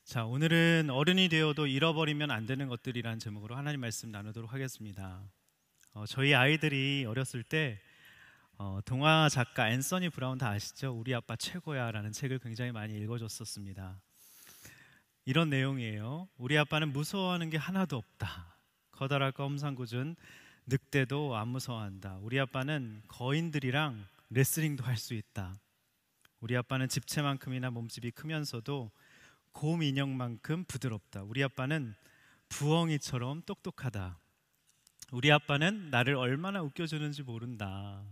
자, 오늘은 어른이 되어도 잃어버리면 안 되는 것들이라는 제목으로 하나님 말씀 나누도록 하겠습니다. 저희 아이들이 어렸을 때 동화 작가 앤서니 브라운 다 아시죠? 우리 아빠 최고야 라는 책을 굉장히 많이 읽어줬었습니다. 이런 내용이에요. 우리 아빠는 무서워하는 게 하나도 없다. 커다랗고 험상궂은 늑대도 안 무서워한다. 우리 아빠는 거인들이랑 레슬링도 할 수 있다. 우리 아빠는 집채만큼이나 몸집이 크면서도 곰 인형만큼 부드럽다. 우리 아빠는 부엉이처럼 똑똑하다. 우리 아빠는 나를 얼마나 웃겨주는지 모른다.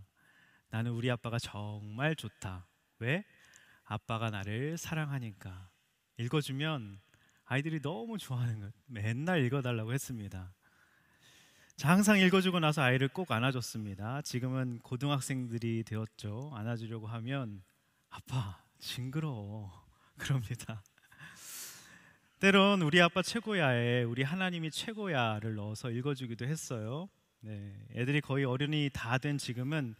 나는 우리 아빠가 정말 좋다. 왜? 아빠가 나를 사랑하니까. 읽어주면 아이들이 너무 좋아하는 것. 맨날 읽어달라고 했습니다. 자, 항상 읽어주고 나서 아이를 꼭 안아줬습니다. 지금은 고등학생들이 되었죠. 안아주려고 하면 아빠 징그러워 그럽니다. 때론 우리 아빠 최고야에 우리 하나님이 최고야를 넣어서 읽어주기도 했어요. 네, 애들이 거의 어른이 다 된 지금은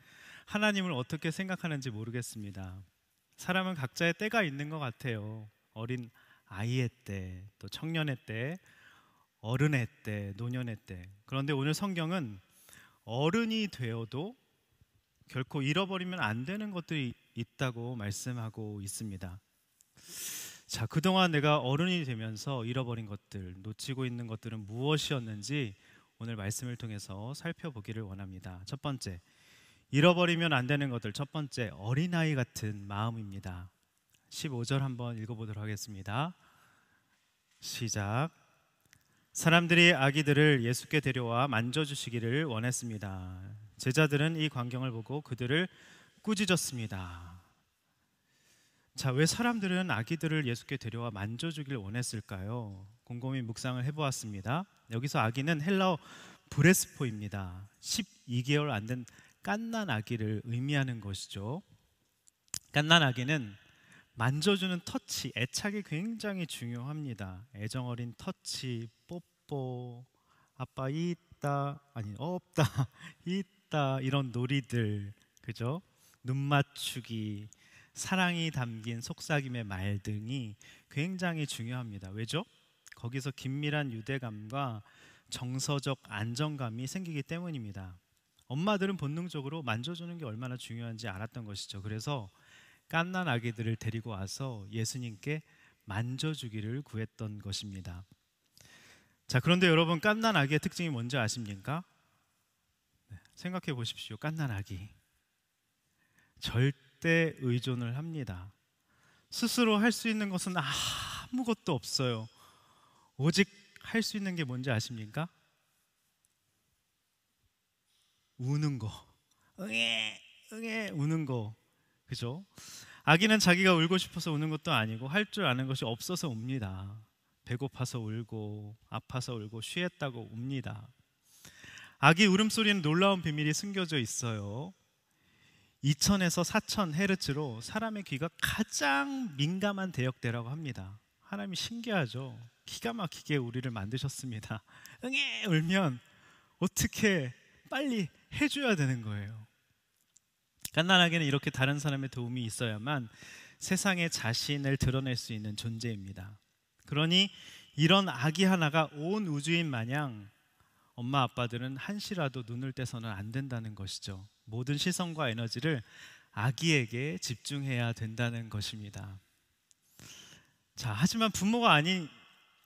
하나님을 어떻게 생각하는지 모르겠습니다. 사람은 각자의 때가 있는 것 같아요. 어린 아이의 때, 또 청년의 때, 어른의 때, 노년의 때. 그런데 오늘 성경은 어른이 되어도 결코 잃어버리면 안 되는 것들이 있다고 말씀하고 있습니다. 자, 그동안 내가 어른이 되면서 잃어버린 것들, 놓치고 있는 것들은 무엇이었는지 오늘 말씀을 통해서 살펴보기를 원합니다. 첫 번째, 잃어버리면 안 되는 것들. 첫 번째, 어린아이 같은 마음입니다. 15절 한번 읽어보도록 하겠습니다. 시작. 사람들이 아기들을 예수께 데려와 만져주시기를 원했습니다. 제자들은 이 광경을 보고 그들을 꾸짖었습니다. 자, 왜 사람들은 아기들을 예수께 데려와 만져주길 원했을까요? 곰곰이 묵상을 해보았습니다. 여기서 아기는 헬라어 브레스포입니다. 12개월 안 된 갓난 아기를 의미하는 것이죠. 갓난 아기는 만져주는 터치, 애착이 굉장히 중요합니다. 애정어린 터치, 뽀뽀, 아빠 있다, 아니 없다, 있다, 이런 놀이들, 그죠? 눈 맞추기, 사랑이 담긴 속삭임의 말 등이 굉장히 중요합니다. 왜죠? 거기서 긴밀한 유대감과 정서적 안정감이 생기기 때문입니다. 엄마들은 본능적으로 만져주는 게 얼마나 중요한지 알았던 것이죠. 그래서 갓난 아기들을 데리고 와서 예수님께 만져주기를 구했던 것입니다. 자, 그런데 여러분, 갓난 아기의 특징이 뭔지 아십니까? 생각해 보십시오. 갓난 아기 절대 의존을 합니다. 스스로 할 수 있는 것은 아무것도 없어요. 오직 할 수 있는 게 뭔지 아십니까? 우는 거. 응애 응애 우는 거. 그죠? 아기는 자기가 울고 싶어서 우는 것도 아니고 할 줄 아는 것이 없어서 웁니다. 배고파서 울고 아파서 울고 쉬했다고 웁니다. 아기 울음소리는 놀라운 비밀이 숨겨져 있어요. 2000에서 4000 헤르츠로 사람의 귀가 가장 민감한 대역대라고 합니다. 하나님이 신기하죠? 기가 막히게 우리를 만드셨습니다. 응애 울면 어떻게 빨리 해줘야 되는 거예요. 갓난아기는 이렇게 다른 사람의 도움이 있어야만 세상에 자신을 드러낼 수 있는 존재입니다. 그러니 이런 아기 하나가 온 우주인 마냥 엄마 아빠들은 한시라도 눈을 떼서는 안 된다는 것이죠. 모든 시선과 에너지를 아기에게 집중해야 된다는 것입니다. 자, 하지만 부모가 아닌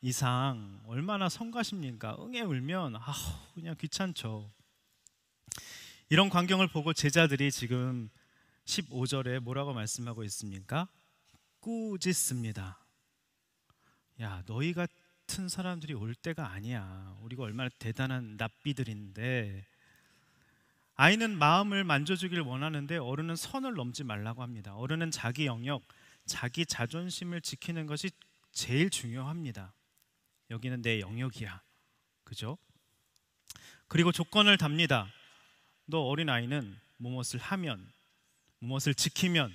이상 얼마나 성가십니까? 응애 울면 그냥 귀찮죠. 이런 광경을 보고 제자들이 지금 15절에 뭐라고 말씀하고 있습니까? 꾸짖습니다. 야, 너희 같은 사람들이 올 때가 아니야. 우리가 얼마나 대단한 납비들인데. 아이는 마음을 만져주길 원하는데 어른은 선을 넘지 말라고 합니다. 어른은 자기 영역, 자기 자존심을 지키는 것이 제일 중요합니다. 여기는 내 영역이야. 그죠? 그리고 조건을 답니다. 너 어린아이는 무엇을 하면, 무엇을 지키면,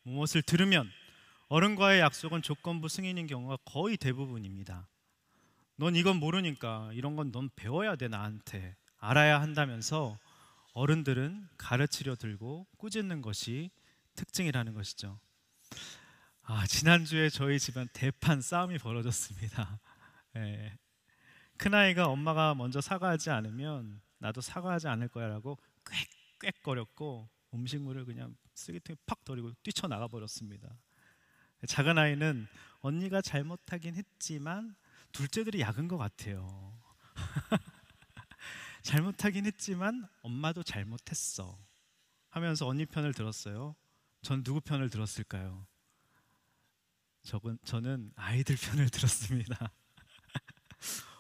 무엇을 들으면 어른과의 약속은 조건부 승인인 경우가 거의 대부분입니다. 넌 이건 모르니까 이런 건 넌 배워야 돼. 나한테 알아야 한다면서 어른들은 가르치려 들고 꾸짖는 것이 특징이라는 것이죠. 지난주에 저희 집안 대판 싸움이 벌어졌습니다. 예. 큰아이가 엄마가 먼저 사과하지 않으면 나도 사과하지 않을 거야라고 꽥꽥거렸고 음식물을 그냥 쓰레기통에 팍 버리고 뛰쳐나가 버렸습니다. 작은아이는 언니가 잘못하긴 했지만 둘째들이 약은 것 같아요. 잘못하긴 했지만 엄마도 잘못했어 하면서 언니 편을 들었어요. 전 누구 편을 들었을까요? 저는 아이들 편을 들었습니다.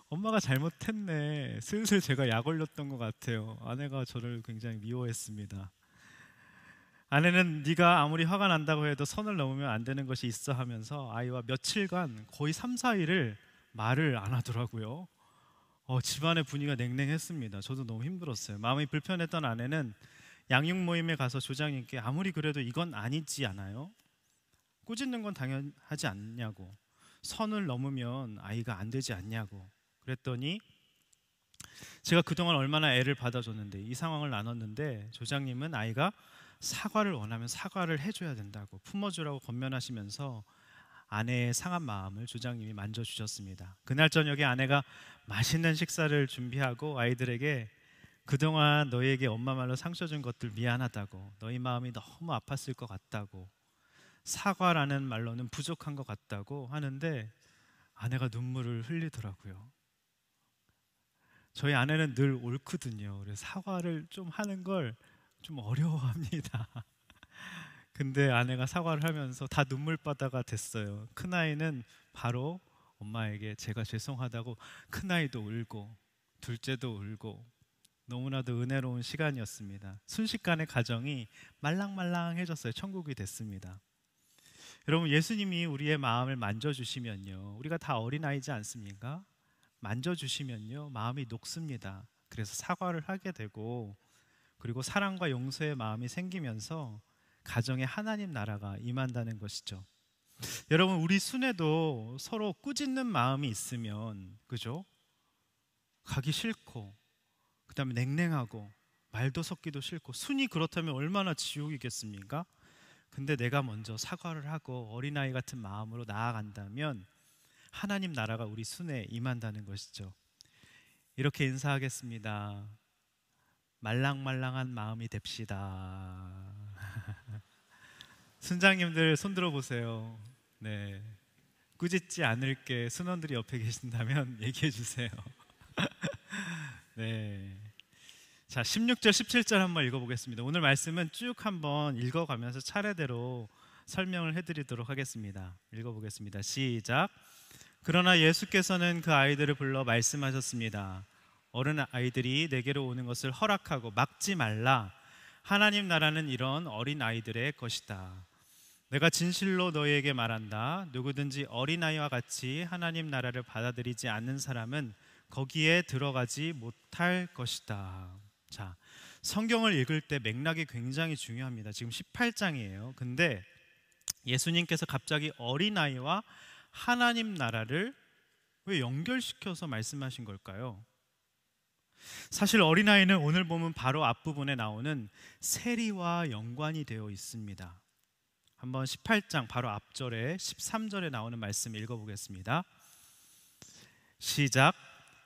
엄마가 잘못했네. 슬슬 제가 약 올렸던 것 같아요. 아내가 저를 굉장히 미워했습니다. 아내는 네가 아무리 화가 난다고 해도 선을 넘으면 안 되는 것이 있어 하면서 아이와 며칠간 거의 3, 4일을 말을 안 하더라고요. 집안의 분위기가 냉랭했습니다. 저도 너무 힘들었어요. 마음이 불편했던 아내는 양육 모임에 가서 조장님께 아무리 그래도 이건 아니지 않아요? 꾸짖는 건 당연하지 않냐고, 선을 넘으면 아이가 안 되지 않냐고 그랬더니 제가 그동안 얼마나 애를 받아줬는데 이 상황을 나눴는데 조장님은 아이가 사과를 원하면 사과를 해줘야 된다고 품어주라고 권면하시면서 아내의 상한 마음을 조장님이 만져주셨습니다. 그날 저녁에 아내가 맛있는 식사를 준비하고 아이들에게 그동안 너희에게 엄마 말로 상처 준 것들 미안하다고, 너희 마음이 너무 아팠을 것 같다고, 사과라는 말로는 부족한 것 같다고 하는데 아내가 눈물을 흘리더라고요. 저희 아내는 늘 옳거든요. 그래서 사과를 좀 하는 걸 좀 어려워합니다. 근데 아내가 사과를 하면서 다 눈물바다가 됐어요. 큰아이는 바로 엄마에게 제가 죄송하다고, 큰아이도 울고 둘째도 울고 너무나도 은혜로운 시간이었습니다. 순식간에 가정이 말랑말랑해졌어요. 천국이 됐습니다. 여러분, 예수님이 우리의 마음을 만져주시면요, 우리가 다 어린아이지 않습니까? 만져주시면요 마음이 녹습니다. 그래서 사과를 하게 되고, 그리고 사랑과 용서의 마음이 생기면서 가정에 하나님 나라가 임한다는 것이죠. 여러분, 우리 순애도 서로 꾸짖는 마음이 있으면, 그죠? 가기 싫고, 그 다음에 냉랭하고 말도 섞기도 싫고, 순이 그렇다면 얼마나 지옥이겠습니까? 근데 내가 먼저 사과를 하고 어린아이 같은 마음으로 나아간다면 하나님 나라가 우리 순애에 임한다는 것이죠. 이렇게 인사하겠습니다. 말랑말랑한 마음이 됩시다. 순장님들 손 들어보세요. 네, 꾸짖지 않을게 순원들이 옆에 계신다면 얘기해 주세요. 네. 자, 16절 17절 한번 읽어보겠습니다. 오늘 말씀은 쭉 한번 읽어가면서 차례대로 설명을 해드리도록 하겠습니다. 읽어보겠습니다. 시작. 그러나 예수께서는 그 아이들을 불러 말씀하셨습니다. 어른 아이들이 내게로 오는 것을 허락하고 막지 말라. 하나님 나라는 이런 어린 아이들의 것이다. 내가 진실로 너희에게 말한다. 누구든지 어린아이와 같이 하나님 나라를 받아들이지 않는 사람은 거기에 들어가지 못할 것이다. 자, 성경을 읽을 때 맥락이 굉장히 중요합니다. 지금 18장이에요. 근데 예수님께서 갑자기 어린아이와 하나님 나라를 왜 연결시켜서 말씀하신 걸까요? 사실 어린아이는 오늘 보면 바로 앞부분에 나오는 세리와 연관이 되어 있습니다. 한번 18장 바로 앞절에 13절에 나오는 말씀 읽어보겠습니다. 시작.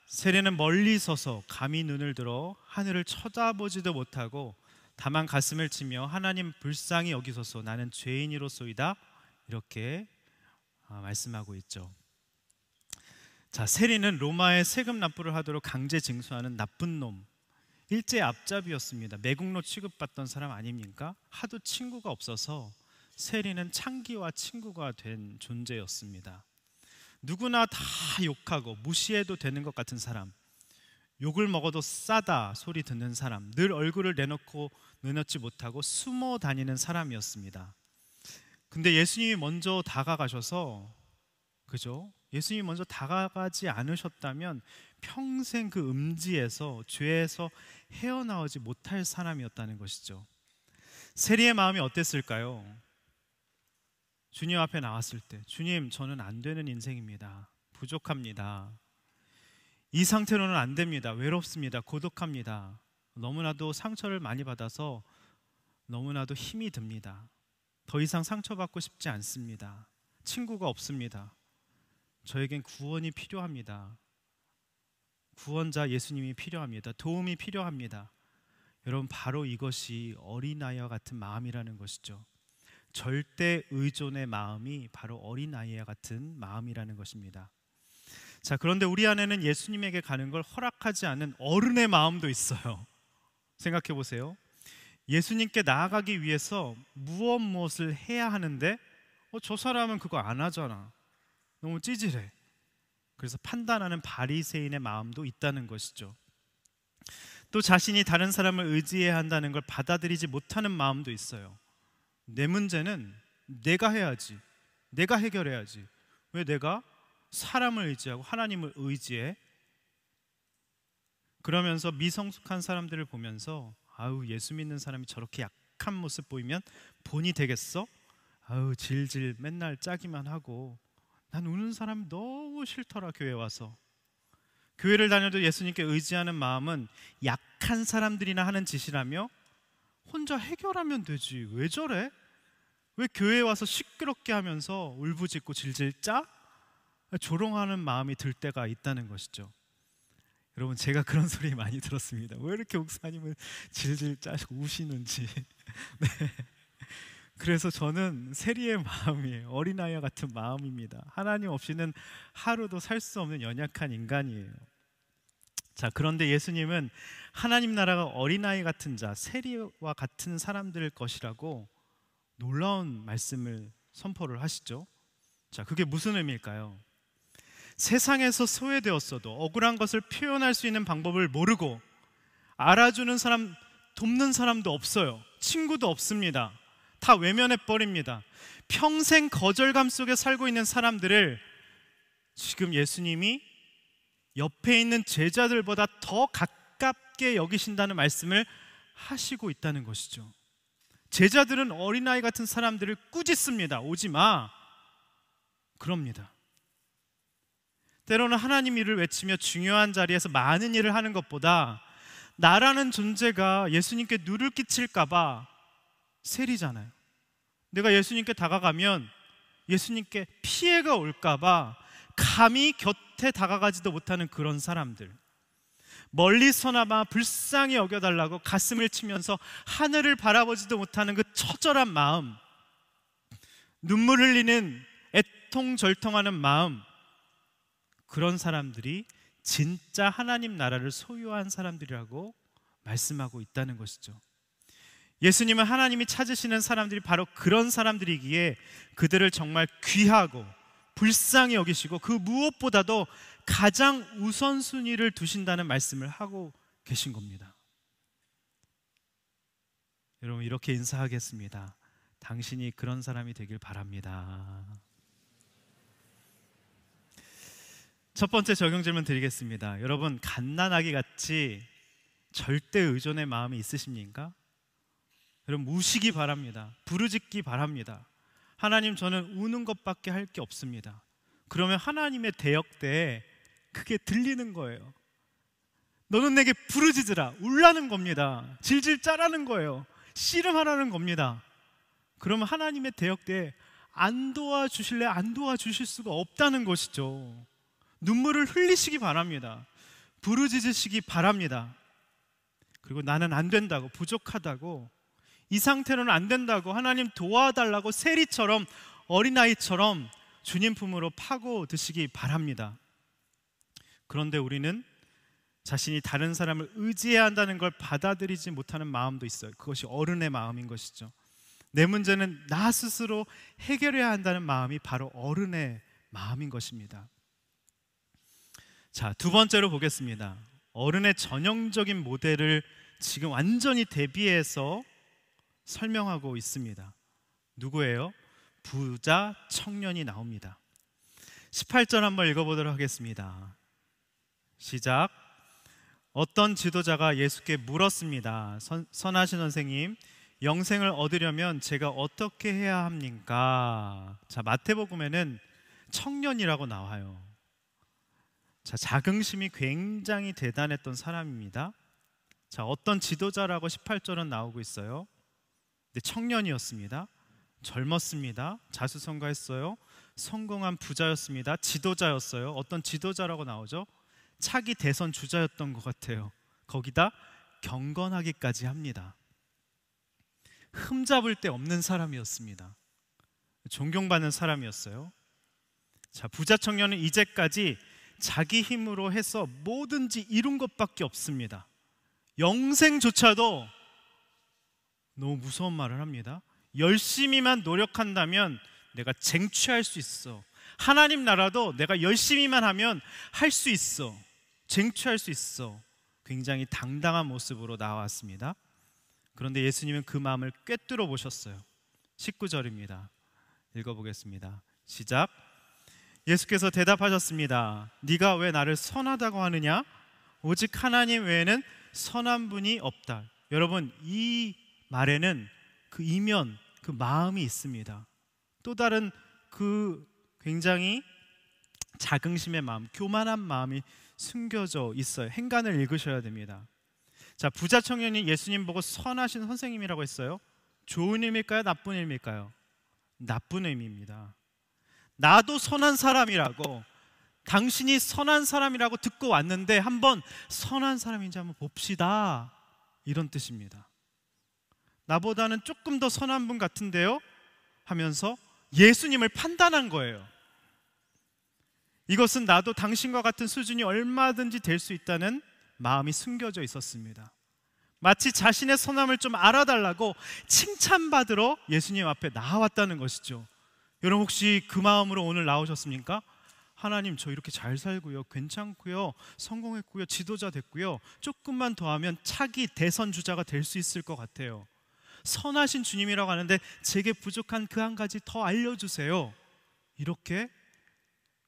세리는 멀리 서서 감히 눈을 들어 하늘을 쳐다보지도 못하고 다만 가슴을 치며 하나님 불쌍히 여기소서, 나는 죄인이로소이다. 이렇게 말씀하고 있죠. 자, 세리는 로마의 세금 납부를 하도록 강제 징수하는 나쁜 놈, 일제 앞잡이였습니다. 매국노 취급받던 사람 아닙니까? 하도 친구가 없어서 세리는 창기와 친구가 된 존재였습니다. 누구나 다 욕하고 무시해도 되는 것 같은 사람, 욕을 먹어도 싸다 소리 듣는 사람, 늘 얼굴을 내놓고 내놓지 못하고 숨어 다니는 사람이었습니다. 근데 예수님이 먼저 다가가셔서, 그죠? 예수님이 먼저 다가가지 않으셨다면 평생 그 음지에서, 죄에서 헤어나오지 못할 사람이었다는 것이죠. 세리의 마음이 어땠을까요? 주님 앞에 나왔을 때, 주님, 저는 안 되는 인생입니다. 부족합니다. 이 상태로는 안 됩니다. 외롭습니다. 고독합니다. 너무나도 상처를 많이 받아서 너무나도 힘이 듭니다. 더 이상 상처받고 싶지 않습니다. 친구가 없습니다. 저에겐 구원이 필요합니다. 구원자 예수님이 필요합니다. 도움이 필요합니다. 여러분, 바로 이것이 어린아이와 같은 마음이라는 것이죠. 절대 의존의 마음이 바로 어린아이와 같은 마음이라는 것입니다. 자, 그런데 우리 안에는 예수님에게 가는 걸 허락하지 않는 어른의 마음도 있어요. 생각해 보세요. 예수님께 나아가기 위해서 무엇을 해야 하는데 저 사람은 그거 안 하잖아. 너무 찌질해. 그래서 판단하는 바리새인의 마음도 있다는 것이죠. 또 자신이 다른 사람을 의지해야 한다는 걸 받아들이지 못하는 마음도 있어요. 내 문제는 내가 해야지. 내가 해결해야지. 왜 내가 사람을 의지하고 하나님을 의지해? 그러면서 미성숙한 사람들을 보면서 아우, 예수 믿는 사람이 저렇게 약한 모습 보이면 본이 되겠어? 아우, 질질 맨날 짜기만 하고 난 우는 사람이 너무 싫더라. 교회 와서 교회를 다녀도 예수님께 의지하는 마음은 약한 사람들이나 하는 짓이라며 혼자 해결하면 되지. 왜 저래? 왜 교회에 와서 시끄럽게 하면서 울부짖고 질질 짜? 조롱하는 마음이 들 때가 있다는 것이죠. 여러분, 제가 그런 소리 많이 들었습니다. 왜 이렇게 목사님은 질질 짜시고 우시는지. 네. 그래서 저는 세리의 마음이에요. 어린아이와 같은 마음입니다. 하나님 없이는 하루도 살 수 없는 연약한 인간이에요. 자, 그런데 예수님은 하나님 나라가 어린아이 같은 자, 세리와 같은 사람들일 것이라고 놀라운 말씀을 선포를 하시죠. 자, 그게 무슨 의미일까요? 세상에서 소외되었어도 억울한 것을 표현할 수 있는 방법을 모르고 알아주는 사람, 돕는 사람도 없어요. 친구도 없습니다. 다 외면해 버립니다. 평생 거절감 속에 살고 있는 사람들을 지금 예수님이 옆에 있는 제자들보다 더 가깝게 여기신다는 말씀을 하시고 있다는 것이죠. 제자들은 어린아이 같은 사람들을 꾸짖습니다. 오지 마. 그럽니다. 때로는 하나님 일을 외치며 중요한 자리에서 많은 일을 하는 것보다 나라는 존재가 예수님께 누를 끼칠까 봐 세리잖아요. 내가 예수님께 다가가면 예수님께 피해가 올까 봐 감히 곁에 다가가지도 못하는 그런 사람들, 멀리서나마 불쌍히 여겨달라고 가슴을 치면서 하늘을 바라보지도 못하는 그 처절한 마음, 눈물 흘리는 애통절통하는 마음, 그런 사람들이 진짜 하나님 나라를 소유한 사람들이라고 말씀하고 있다는 것이죠. 예수님은 하나님이 찾으시는 사람들이 바로 그런 사람들이기에 그들을 정말 귀하고 불쌍히 여기시고 그 무엇보다도 가장 우선순위를 두신다는 말씀을 하고 계신 겁니다. 여러분, 이렇게 인사하겠습니다. 당신이 그런 사람이 되길 바랍니다. 첫 번째 적용 질문 드리겠습니다. 여러분, 갓난아기 같이 절대 의존의 마음이 있으십니까? 여러분, 우시기 바랍니다. 부르짖기 바랍니다. 하나님, 저는 우는 것밖에 할 게 없습니다. 그러면 하나님의 대역 때 그게 들리는 거예요. 너는 내게 부르짖으라, 울라는 겁니다. 질질 짜라는 거예요. 씨름하라는 겁니다. 그러면 하나님의 대역 때 안 도와주실래? 안 도와주실 수가 없다는 것이죠. 눈물을 흘리시기 바랍니다. 부르짖으시기 바랍니다. 그리고 나는 안 된다고, 부족하다고, 이 상태로는 안 된다고 하나님 도와달라고 세리처럼, 어린아이처럼 주님 품으로 파고드시기 바랍니다. 그런데 우리는 자신이 다른 사람을 의지해야 한다는 걸 받아들이지 못하는 마음도 있어요. 그것이 어른의 마음인 것이죠. 내 문제는 나 스스로 해결해야 한다는 마음이 바로 어른의 마음인 것입니다. 자, 두 번째로 보겠습니다. 어른의 전형적인 모델을 지금 완전히 대비해서 설명하고 있습니다. 누구예요? 부자 청년이 나옵니다. 18절 한번 읽어보도록 하겠습니다. 시작. 어떤 지도자가 예수께 물었습니다. 선하신 선생님, 영생을 얻으려면 제가 어떻게 해야 합니까? 자, 마태복음에는 청년이라고 나와요. 자, 자긍심이 굉장히 대단했던 사람입니다. 자, 어떤 지도자라고 18절은 나오고 있어요. 근데 청년이었습니다. 젊었습니다. 자수성가했어요. 성공한 부자였습니다. 지도자였어요. 어떤 지도자라고 나오죠? 차기 대선 주자였던 것 같아요. 거기다 경건하기까지 합니다. 흠잡을 데 없는 사람이었습니다. 존경받는 사람이었어요. 자, 부자 청년은 이제까지 자기 힘으로 해서 뭐든지 이룬 것밖에 없습니다. 영생조차도 너무 무서운 말을 합니다. 열심히만 노력한다면 내가 쟁취할 수 있어. 하나님 나라도 내가 열심히만 하면 할 수 있어. 쟁취할 수 있어. 굉장히 당당한 모습으로 나왔습니다. 그런데 예수님은 그 마음을 꿰뚫어 보셨어요. 19절입니다. 읽어보겠습니다. 시작. 예수께서 대답하셨습니다. 네가 왜 나를 선하다고 하느냐? 오직 하나님 외에는 선한 분이 없다. 여러분, 이 말에는 그 이면, 그 마음이 있습니다. 또 다른 그 굉장히 자긍심의 마음, 교만한 마음이 숨겨져 있어요. 행간을 읽으셔야 됩니다. 자, 부자 청년이 예수님 보고 선하신 선생님이라고 했어요. 좋은 의미일까요? 나쁜 의미일까요? 나쁜 의미입니다. 나도 선한 사람이라고, 당신이 선한 사람이라고 듣고 왔는데 한번 선한 사람인지 한번 봅시다, 이런 뜻입니다. 나보다는 조금 더 선한 분 같은데요? 하면서 예수님을 판단한 거예요. 이것은 나도 당신과 같은 수준이 얼마든지 될 수 있다는 마음이 숨겨져 있었습니다. 마치 자신의 선함을 좀 알아달라고 칭찬받으러 예수님 앞에 나왔다는 것이죠. 여러분, 혹시 그 마음으로 오늘 나오셨습니까? 하나님, 저 이렇게 잘 살고요, 괜찮고요, 성공했고요, 지도자 됐고요, 조금만 더 하면 차기 대선 주자가 될 수 있을 것 같아요. 선하신 주님이라고 하는데 제게 부족한 그 한 가지 더 알려주세요. 이렇게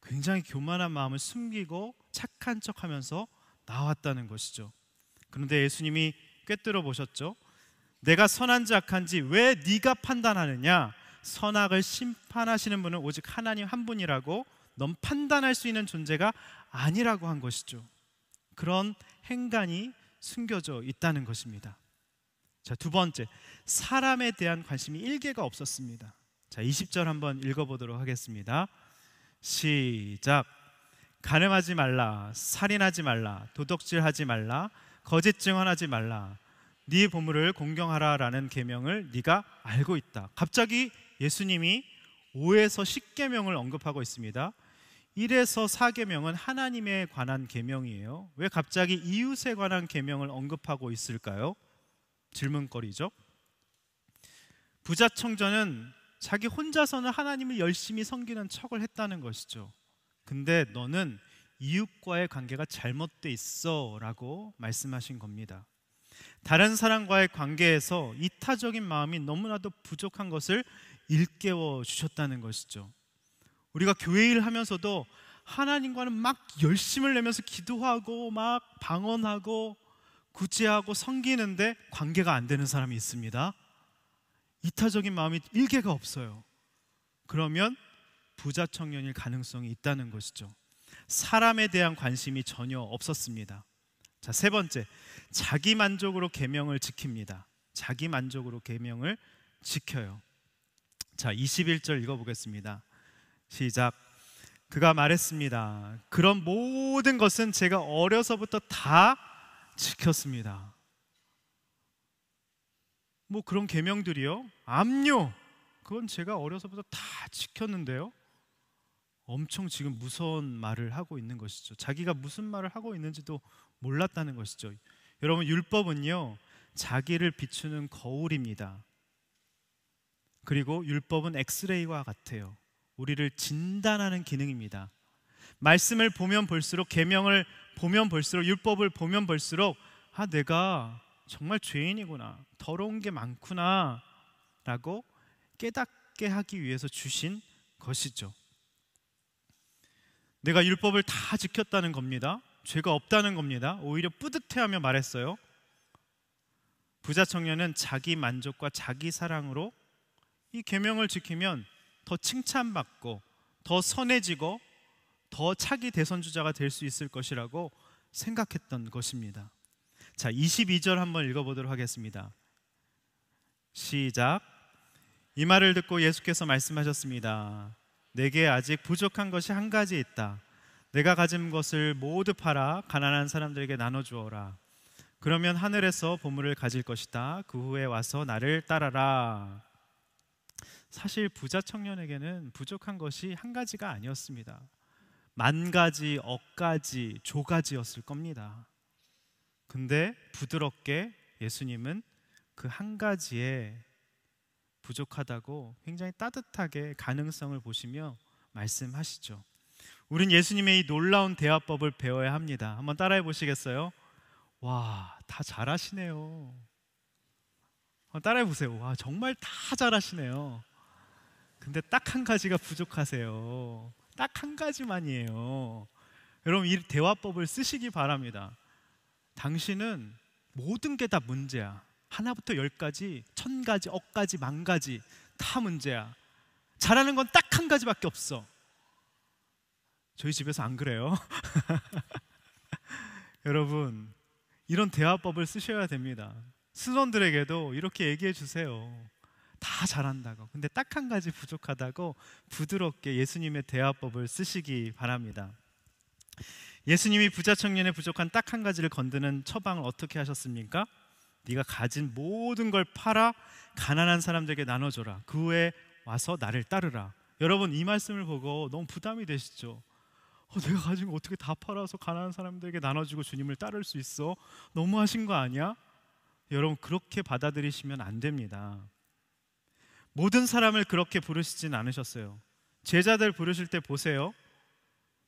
굉장히 교만한 마음을 숨기고 착한 척하면서 나왔다는 것이죠. 그런데 예수님이 꿰뚫어 보셨죠. 내가 선한지 악한지 왜 네가 판단하느냐? 선악을 심판하시는 분은 오직 하나님 한 분이라고, 넌 판단할 수 있는 존재가 아니라고 한 것이죠. 그런 행간이 숨겨져 있다는 것입니다. 자, 두 번째, 사람에 대한 관심이 일개가 없었습니다. 자, 20절 한번 읽어보도록 하겠습니다. 시작. 간음하지 말라, 살인하지 말라, 도둑질하지 말라, 거짓 증언하지 말라, 네 보물을 공경하라 라는 계명을 네가 알고 있다. 갑자기 예수님이 5에서 10계명을 언급하고 있습니다. 1에서 4계명은 하나님에 관한 계명이에요. 왜 갑자기 이웃에 관한 계명을 언급하고 있을까요? 질문거리죠. 부자 청년은 자기 혼자서는 하나님을 열심히 섬기는 척을 했다는 것이죠. 근데 너는 이웃과의 관계가 잘못돼 있어 라고 말씀하신 겁니다. 다른 사람과의 관계에서 이타적인 마음이 너무나도 부족한 것을 일깨워 주셨다는 것이죠. 우리가 교회 일 하면서도 하나님과는 막 열심을 내면서 기도하고 막 방언하고 구제하고 섬기는데 관계가 안 되는 사람이 있습니다. 이타적인 마음이 일개가 없어요. 그러면 부자 청년일 가능성이 있다는 것이죠. 사람에 대한 관심이 전혀 없었습니다. 자, 세 번째, 자기 만족으로 계명을 지킵니다. 자기 만족으로 계명을 지켜요. 자, 21절 읽어보겠습니다. 시작. 그가 말했습니다. 그런 모든 것은 제가 어려서부터 다 지켰습니다. 뭐 그런 계명들이요? 압류, 그건 제가 어려서부터 다 지켰는데요. 엄청 지금 무서운 말을 하고 있는 것이죠. 자기가 무슨 말을 하고 있는지도 몰랐다는 것이죠. 여러분, 율법은요, 자기를 비추는 거울입니다. 그리고 율법은 엑스레이와 같아요. 우리를 진단하는 기능입니다. 말씀을 보면 볼수록, 계명을 보면 볼수록, 율법을 보면 볼수록, 아, 내가 정말 죄인이구나, 더러운 게 많구나 라고 깨닫게 하기 위해서 주신 것이죠. 내가 율법을 다 지켰다는 겁니다. 죄가 없다는 겁니다. 오히려 뿌듯해하며 말했어요. 부자 청년은 자기 만족과 자기 사랑으로 이 계명을 지키면 더 칭찬받고 더 선해지고 더 차기 대선 주자가 될 수 있을 것이라고 생각했던 것입니다. 자, 22절 한번 읽어보도록 하겠습니다. 시작. 이 말을 듣고 예수께서 말씀하셨습니다. 내게 아직 부족한 것이 한 가지 있다. 내가 가진 것을 모두 팔아 가난한 사람들에게 나눠주어라. 그러면 하늘에서 보물을 가질 것이다. 그 후에 와서 나를 따라라. 사실 부자 청년에게는 부족한 것이 한 가지가 아니었습니다. 만 가지, 억 가지, 조 가지였을 겁니다. 근데 부드럽게 예수님은 그 한 가지에 부족하다고 굉장히 따뜻하게 가능성을 보시며 말씀하시죠. 우린 예수님의 이 놀라운 대화법을 배워야 합니다. 한번 따라해 보시겠어요? 와, 다 잘하시네요. 한번 따라해 보세요. 와, 정말 다 잘하시네요. 근데 딱 한 가지가 부족하세요. 딱 한 가지만이에요. 여러분, 이 대화법을 쓰시기 바랍니다. 당신은 모든 게 다 문제야. 하나부터 10가지, 1000가지, 억가지, 만가지 다 문제야. 잘하는 건 딱 한 가지밖에 없어. 저희 집에서 안 그래요? 여러분, 이런 대화법을 쓰셔야 됩니다. 수원들에게도 이렇게 얘기해 주세요. 다 잘한다고. 근데 딱 한 가지 부족하다고 부드럽게 예수님의 대화법을 쓰시기 바랍니다. 예수님이 부자 청년의 부족한 딱 한 가지를 건드는 처방을 어떻게 하셨습니까? 네가 가진 모든 걸 팔아 가난한 사람들에게 나눠줘라. 그 후에 와서 나를 따르라. 여러분, 이 말씀을 보고 너무 부담이 되시죠? 내가 가진 거 어떻게 다 팔아서 가난한 사람들에게 나눠주고 주님을 따를 수 있어? 너무하신 거 아니야? 여러분, 그렇게 받아들이시면 안 됩니다. 모든 사람을 그렇게 부르시진 않으셨어요. 제자들 부르실 때 보세요.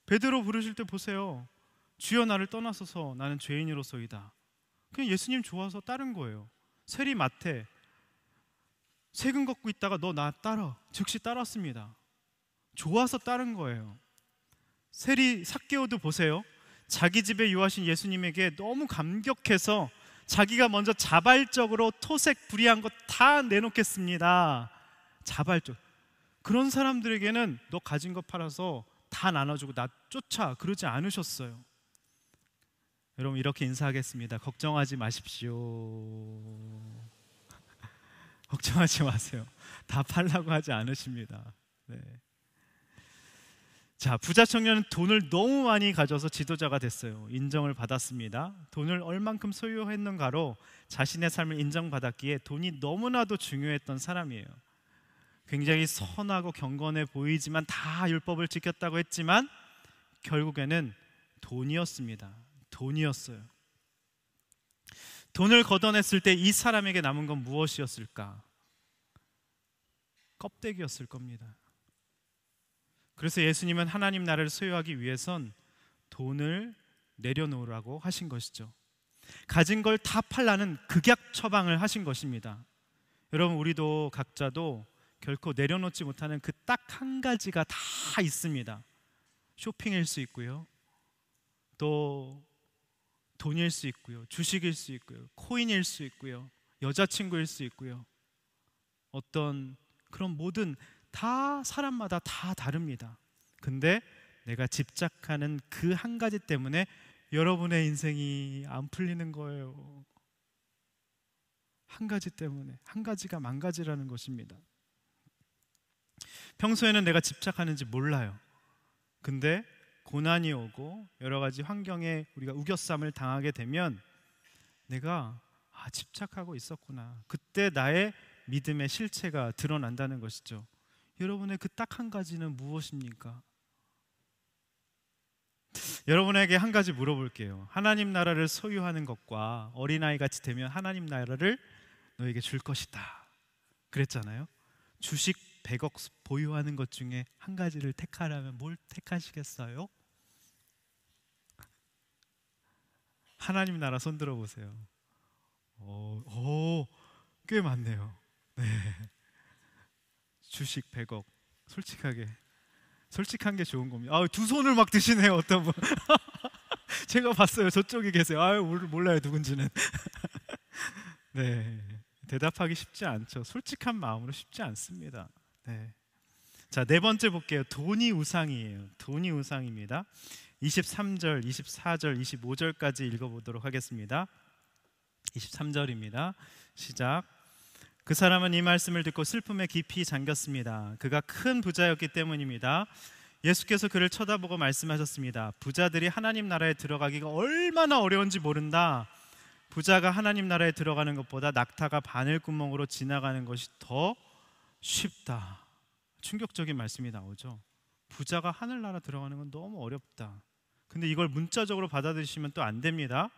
베드로 부르실 때 보세요. 주여, 나를 떠나소서 나는 죄인으로소이다. 그냥 예수님 좋아서 따른 거예요. 세리 마태, 세금 걷고 있다가 너 나 따라, 즉시 따랐습니다. 좋아서 따른 거예요. 세리 삭개오도 보세요. 자기 집에 유하신 예수님에게 너무 감격해서 자기가 먼저 자발적으로 토색 불이한 거 다 내놓겠습니다. 자발적. 그런 사람들에게는 너 가진 거 팔아서 다 나눠주고 나 쫓아, 그러지 않으셨어요. 여러분, 이렇게 인사하겠습니다. 걱정하지 마십시오. 걱정하지 마세요. 다 팔라고 하지 않으십니다. 네. 자, 부자 청년은 돈을 너무 많이 가져서 지도자가 됐어요. 인정을 받았습니다. 돈을 얼만큼 소유했는가로 자신의 삶을 인정받았기에 돈이 너무나도 중요했던 사람이에요. 굉장히 선하고 경건해 보이지만 다 율법을 지켰다고 했지만 결국에는 돈이었습니다. 돈이었어요. 돈을 걷어냈을 때 이 사람에게 남은 건 무엇이었을까? 껍데기였을 겁니다. 그래서 예수님은 하나님 나라를 소유하기 위해선 돈을 내려놓으라고 하신 것이죠. 가진 걸 다 팔라는 극약 처방을 하신 것입니다. 여러분, 우리도 각자도 결코 내려놓지 못하는 그 딱 한 가지가 다 있습니다. 쇼핑일 수 있고요, 또 돈일 수 있고요, 주식일 수 있고요, 코인일 수 있고요, 여자친구일 수 있고요. 어떤 그런 모든 다 사람마다 다 다릅니다. 근데 내가 집착하는 그 한 가지 때문에 여러분의 인생이 안 풀리는 거예요. 한 가지 때문에, 한 가지가 망가지라는 것입니다. 평소에는 내가 집착하는지 몰라요. 근데 고난이 오고 여러 가지 환경에 우리가 우겨쌈을 당하게 되면 내가 집착하고 있었구나. 그때 나의 믿음의 실체가 드러난다는 것이죠. 여러분의 그 딱 한 가지는 무엇입니까? 여러분에게 한 가지 물어볼게요. 하나님 나라를 소유하는 것과 어린아이 같이 되면 하나님 나라를 너에게 줄 것이다 그랬잖아요. 주식 100억 보유하는 것 중에 한 가지를 택하라면 뭘 택하시겠어요? 하나님 나라 손 들어보세요. 꽤 많네요. 네. 주식 100억. 솔직한 게 좋은 겁니다. 두 손을 막 드시네요, 어떤 분. 제가 봤어요. 저쪽에 계세요. 몰라요, 누군지는. 네. 대답하기 쉽지 않죠. 솔직한 마음으로 쉽지 않습니다. 네. 자, 네 번째 볼게요. 돈이 우상이에요. 돈이 우상입니다. 23절, 24절, 25절까지 읽어보도록 하겠습니다. 23절입니다. 시작. 그 사람은 이 말씀을 듣고 슬픔에 깊이 잠겼습니다. 그가 큰 부자였기 때문입니다. 예수께서 그를 쳐다보고 말씀하셨습니다. 부자들이 하나님 나라에 들어가기가 얼마나 어려운지 모른다. 부자가 하나님 나라에 들어가는 것보다 낙타가 바늘구멍으로 지나가는 것이 더 쉽다. 충격적인 말씀이 나오죠. 부자가 하늘나라 들어가는 건 너무 어렵다. 근데 이걸 문자적으로 받아들이시면 또 안 됩니다.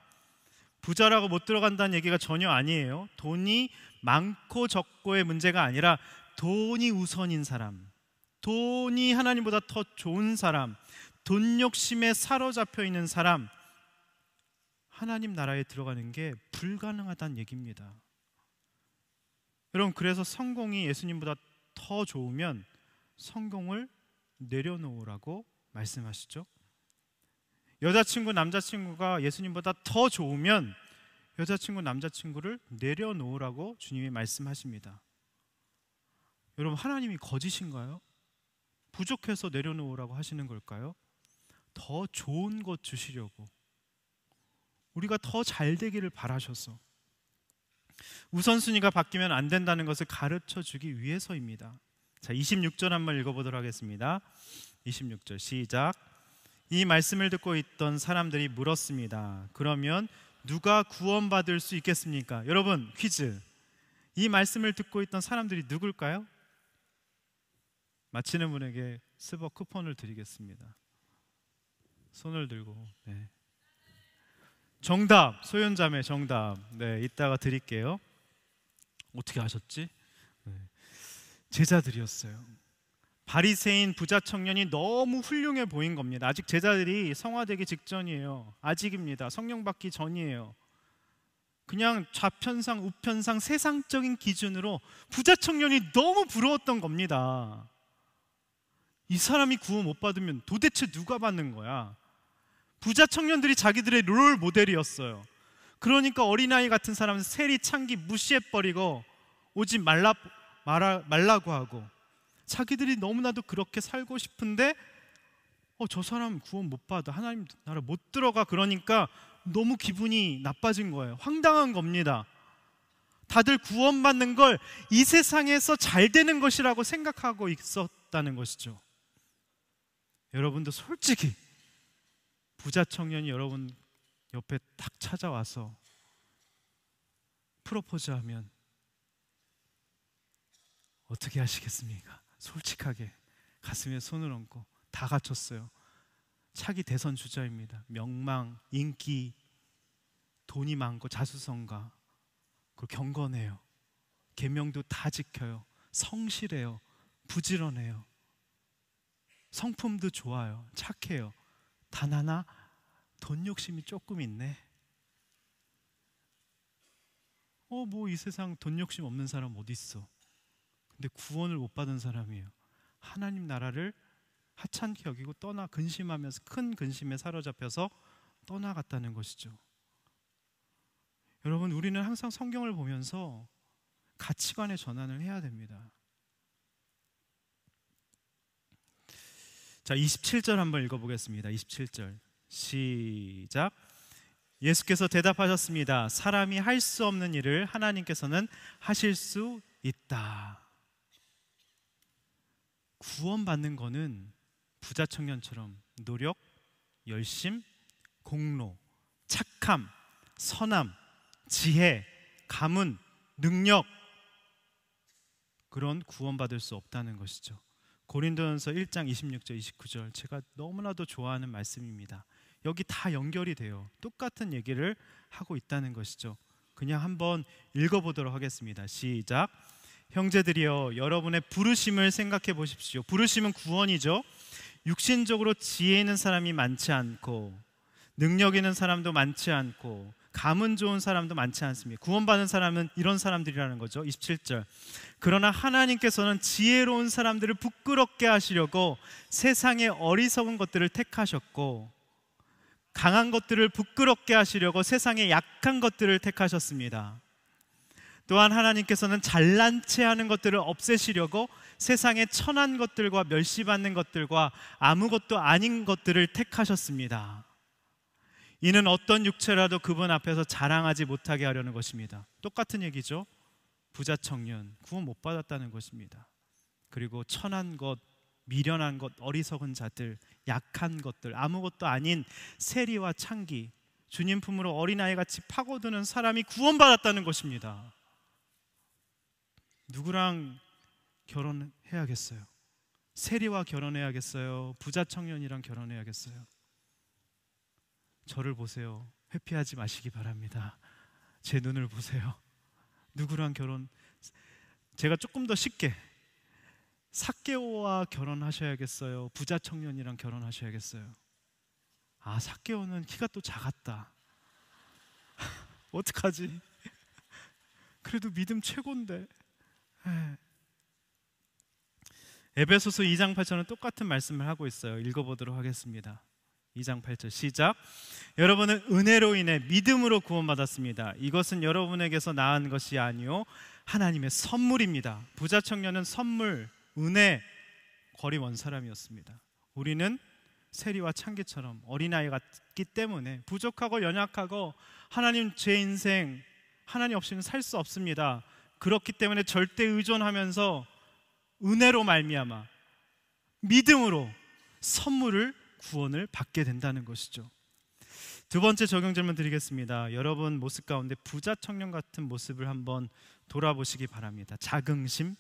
부자라고 못 들어간다는 얘기가 전혀 아니에요. 돈이 많고 적고의 문제가 아니라 돈이 우선인 사람, 돈이 하나님보다 더 좋은 사람, 돈 욕심에 사로잡혀 있는 사람, 하나님 나라에 들어가는 게 불가능하다는 얘기입니다. 여러분, 그래서 성공이 예수님보다 더 좋으면 성공을 내려놓으라고 말씀하시죠. 여자친구, 남자친구가 예수님보다 더 좋으면 여자친구, 남자친구를 내려놓으라고 주님이 말씀하십니다. 여러분, 하나님이 거짓인가요? 부족해서 내려놓으라고 하시는 걸까요? 더 좋은 것 주시려고, 우리가 더 잘 되기를 바라셔서, 우선순위가 바뀌면 안 된다는 것을 가르쳐 주기 위해서입니다. 자, 26절 한번 읽어보도록 하겠습니다. 26절 시작. 이 말씀을 듣고 있던 사람들이 물었습니다. 그러면 누가 구원받을 수 있겠습니까? 여러분, 퀴즈. 이 말씀을 듣고 있던 사람들이 누굴까요? 맞히는 분에게 스버 쿠폰을 드리겠습니다. 손을 들고. 네. 정답, 소연자매 정답. 네, 이따가 드릴게요. 어떻게 아셨지? 네. 제자들이었어요. 바리새인 부자 청년이 너무 훌륭해 보인 겁니다. 아직 제자들이 성화되기 직전이에요. 아직입니다. 성령 받기 전이에요. 그냥 좌편상 우편상 세상적인 기준으로 부자 청년이 너무 부러웠던 겁니다. 이 사람이 구원 못 받으면 도대체 누가 받는 거야? 부자 청년들이 자기들의 롤 모델이었어요. 그러니까 어린아이 같은 사람은 세리 창기 무시해버리고 오지 말라고 하고, 자기들이 너무나도 그렇게 살고 싶은데 저 사람 구원 못 받아, 하나님 나라 못 들어가, 그러니까 너무 기분이 나빠진 거예요. 황당한 겁니다. 다들 구원받는 걸 이 세상에서 잘 되는 것이라고 생각하고 있었다는 것이죠. 여러분도 솔직히 부자 청년이 여러분 옆에 딱 찾아와서 프로포즈하면 어떻게 하시겠습니까? 솔직하게 가슴에 손을 얹고 다 갖췄어요. 차기 대선 주자입니다. 명망, 인기, 돈이 많고 자수성가, 그리고 경건해요. 계명도 다 지켜요. 성실해요. 부지런해요. 성품도 좋아요. 착해요. 단 하나 돈 욕심이 조금 있네. 뭐 이 세상 돈 욕심 없는 사람 어디 있어? 근데 구원을 못 받은 사람이에요. 하나님 나라를 하찮게 여기고 근심하면서 큰 근심에 사로잡혀서 떠나갔다는 것이죠. 여러분, 우리는 항상 성경을 보면서 가치관의 전환을 해야 됩니다. 자, 27절 한번 읽어보겠습니다. 27절 시작. 예수께서 대답하셨습니다. 사람이 할 수 없는 일을 하나님께서는 하실 수 있다. 구원받는 거는 부자 청년처럼 노력, 열심, 공로, 착함, 선함, 지혜, 가문, 능력, 그런 구원받을 수 없다는 것이죠. 고린도전서 1장 26절 29절 제가 너무나도 좋아하는 말씀입니다. 여기 다 연결이 돼요. 똑같은 얘기를 하고 있다는 것이죠. 그냥 한번 읽어보도록 하겠습니다. 시작. 형제들이여, 여러분의 부르심을 생각해 보십시오. 부르심은 구원이죠. 육신적으로 지혜 있는 사람이 많지 않고, 능력 있는 사람도 많지 않고, 가문 좋은 사람도 많지 않습니다. 구원받은 사람은 이런 사람들이라는 거죠. 27절. 그러나 하나님께서는 지혜로운 사람들을 부끄럽게 하시려고 세상의 어리석은 것들을 택하셨고, 강한 것들을 부끄럽게 하시려고 세상의 약한 것들을 택하셨습니다. 또한 하나님께서는 잘난 체 하는 것들을 없애시려고 세상의 천한 것들과 멸시받는 것들과 아무것도 아닌 것들을 택하셨습니다. 이는 어떤 육체라도 그분 앞에서 자랑하지 못하게 하려는 것입니다. 똑같은 얘기죠. 부자 청년 구원 못 받았다는 것입니다. 그리고 천한 것, 미련한 것, 어리석은 자들, 약한 것들, 아무것도 아닌 세리와 창기, 주님 품으로 어린아이같이 파고드는 사람이 구원받았다는 것입니다. 누구랑 결혼해야겠어요? 세리와 결혼해야겠어요? 부자 청년이랑 결혼해야겠어요? 저를 보세요. 회피하지 마시기 바랍니다. 제 눈을 보세요. 누구랑 제가 조금 더 쉽게, 삭개오와 결혼하셔야겠어요? 부자 청년이랑 결혼하셔야겠어요? 아, 삭개오는 키가 또 작았다. 어떡하지? 그래도 믿음 최고인데. 에베소서 2장 8절은 똑같은 말씀을 하고 있어요. 읽어보도록 하겠습니다. 2장 8절 시작. 여러분은 은혜로 인해 믿음으로 구원받았습니다. 이것은 여러분에게서 나은 것이 아니요 하나님의 선물입니다. 부자 청년은 선물, 은혜, 거리 먼 사람이었습니다. 우리는 세리와 창기처럼 어린아이 같기 때문에 부족하고 연약하고 하나님, 제 인생 하나님 없이는 살 수 없습니다. 그렇기 때문에 절대 의존하면서 은혜로 말미암아 믿음으로 선물을, 구원을 받게 된다는 것이죠. 두 번째 적용 질문 드리겠습니다. 여러분 모습 가운데 부자 청년 같은 모습을 한번 돌아보시기 바랍니다. 자긍심,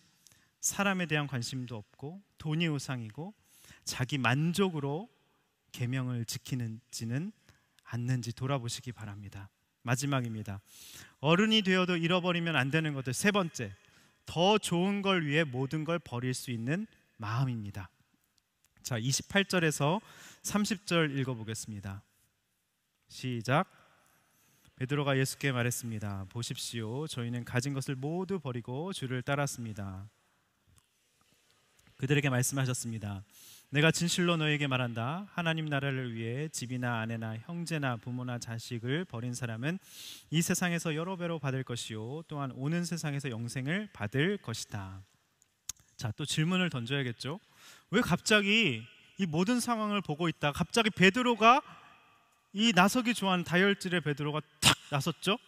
사람에 대한 관심도 없고 돈이 우상이고 자기 만족으로 계명을 지키는지는 않는지 돌아보시기 바랍니다. 마지막입니다. 어른이 되어도 잃어버리면 안 되는 것들 세 번째, 더 좋은 걸 위해 모든 걸 버릴 수 있는 마음입니다. 자, 28절에서 30절 읽어보겠습니다. 시작. 베드로가 예수께 말했습니다. 보십시오, 저희는 가진 것을 모두 버리고 주를 따랐습니다. 그들에게 말씀하셨습니다. 내가 진실로 너에게 말한다. 하나님 나라를 위해 집이나 아내나 형제나 부모나 자식을 버린 사람은 이 세상에서 여러 배로 받을 것이요 또한 오는 세상에서 영생을 받을 것이다. 자, 또 질문을 던져야겠죠. 왜 갑자기 이 모든 상황을 보고 있다 갑자기 베드로가, 이 나서기 좋아하는 다혈질의 베드로가 탁 나섰죠?